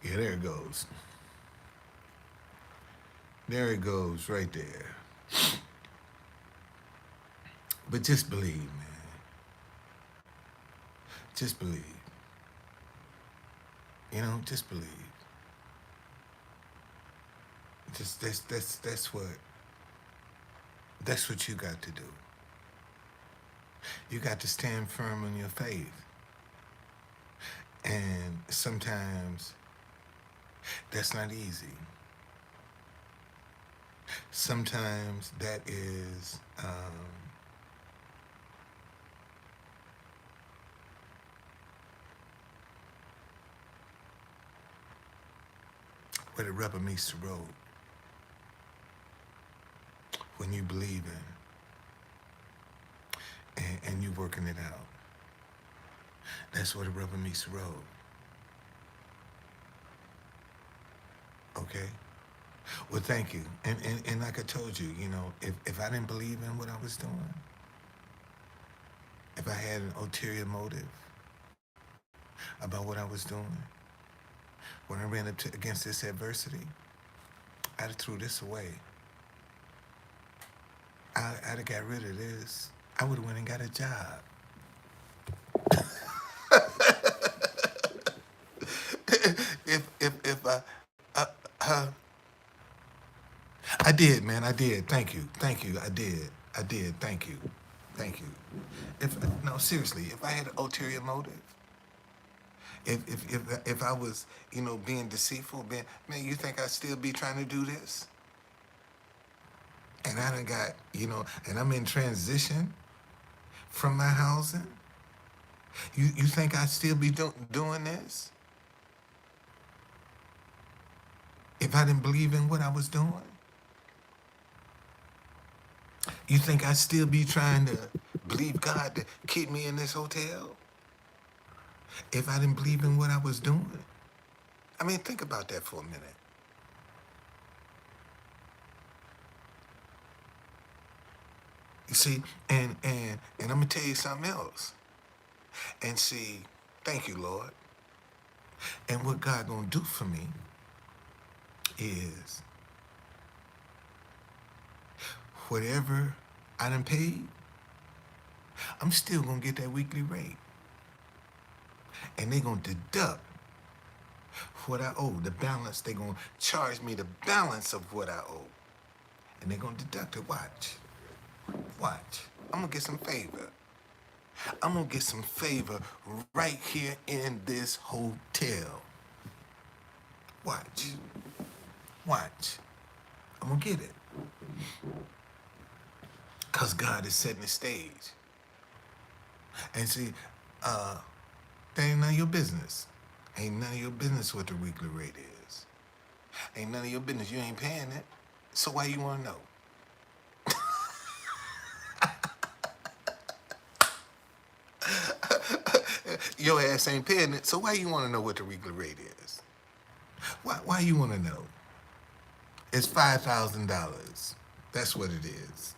A: Yeah, there it goes. There it goes right there. But just believe, man. Just believe. Just believe. Just that's what you got to do. You got to stand firm on your faith. And sometimes that's not easy. Sometimes that is where the rubber meets the road. When you believe and you working it out. That's where the rubber meets the road. Okay? Well, thank you. And like I told you, if I didn't believe in what I was doing, if I had an ulterior motive about what I was doing, when I ran against this adversity, I'd have threw this away. I'd have got rid of this. I would have went and got a job. If uh, uh, I did, man, I did. Thank you. I did. Thank you. If no, seriously, if I had an ulterior motive, if I was, being deceitful, man, you think I'd still be trying to do this? And I done got, and I'm in transition from my housing. You think I'd still be doing this if I didn't believe in what I was doing? You think I'd still be trying to believe God to keep me in this hotel if I didn't believe in what I was doing? I mean, think about that for a minute. You see, and I'm gonna tell you something else. And see, thank you, Lord. And what God gonna do for me is whatever I done paid, I'm still gonna get that weekly rate. And they gonna deduct what I owe, the balance. They gonna charge me the balance of what I owe. And they gonna deduct it. Watch. Watch. I'm gonna get some favor. I'm gonna get some favor right here in this hotel. Watch. Watch. I'm gonna get it. Cause God is setting the stage. And see, that ain't none of your business. Ain't none of your business what the weekly rate is. Ain't none of your business. You ain't paying it. So why you wanna know? Your ass ain't paying it, so why you wanna know what the weekly rate is? Why you wanna know? It's $5,000. That's what it is.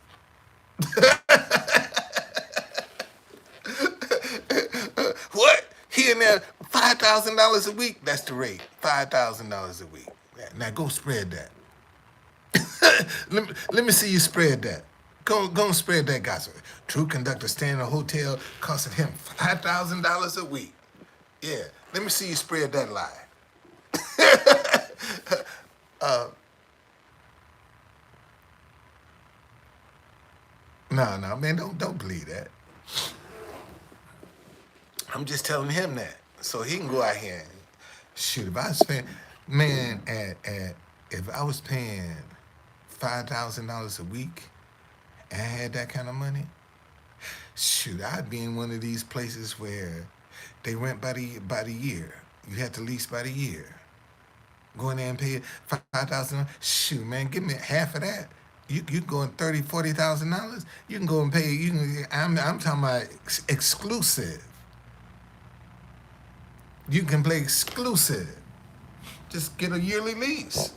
A: What? Here and there, $5,000 a week. That's the rate. $5,000 a week. Now go spread that. let me see you spread that. Go and spread that gospel. True conductor staying in a hotel costing him $5,000 a week. Yeah, let me see you spread that lie. No, man, don't believe that. I'm just telling him that so he can go out here and shoot. If I was paying, man, if I was paying $5,000 a week and I had that kind of money, shoot, I'd be in one of these places where they rent by the year. You have to lease by the year. Go in there and pay $5,000. Shoot, man, give me half of that. You going $30,000-$40,000. You can go and pay. You can. I'm talking about exclusive. You can play exclusive. Just get a yearly lease,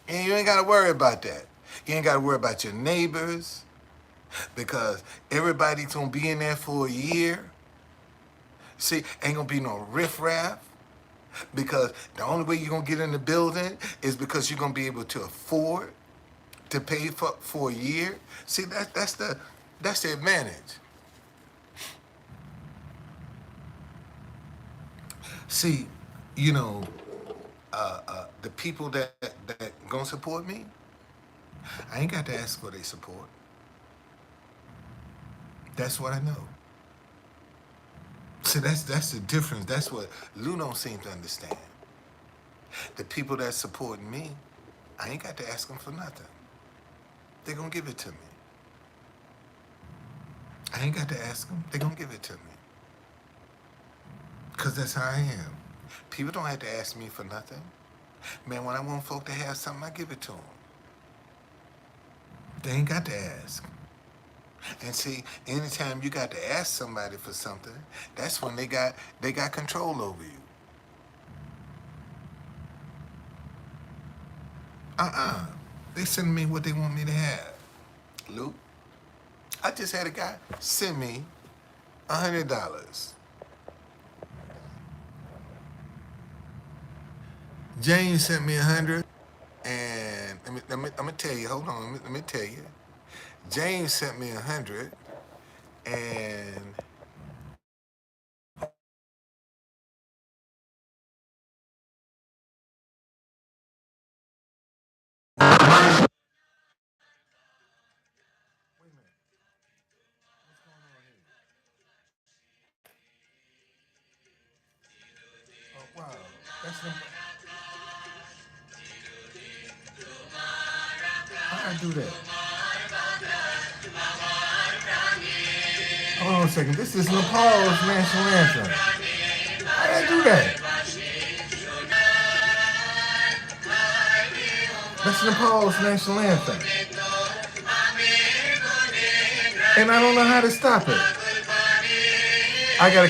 A: and you ain't got to worry about that. You ain't got to worry about your neighbors because everybody's gonna be in there for a year. See, ain't gonna be no riffraff. Because the only way you're gonna get in the building is because you're gonna be able to afford to pay for a year. See, that's the advantage. See, you know, the people that gonna support me, I ain't got to ask for their support. That's what I know. See, that's the difference. That's what Lou don't seem to understand. The people that support me, I ain't got to ask them for nothing. They're gonna give it to me. I ain't got to ask them. They're gonna give it to me. Because that's how I am. People don't have to ask me for nothing. Man, when I want folk to have something, I give it to them. They ain't got to ask. And see, anytime you got to ask somebody for something, that's when they got control over you. They send me what they want me to have. Luke, I just had a guy send me $100. James sent me 100, and I'm gonna tell you. Hold on, let me tell you. James sent me 100, and wait a minute, what's going on here? Oh wow, that's the. How I do that? Hold on a second. This is Nepal's national anthem. How did I do that? That's Nepal's national anthem, and I don't know how to stop it. I gotta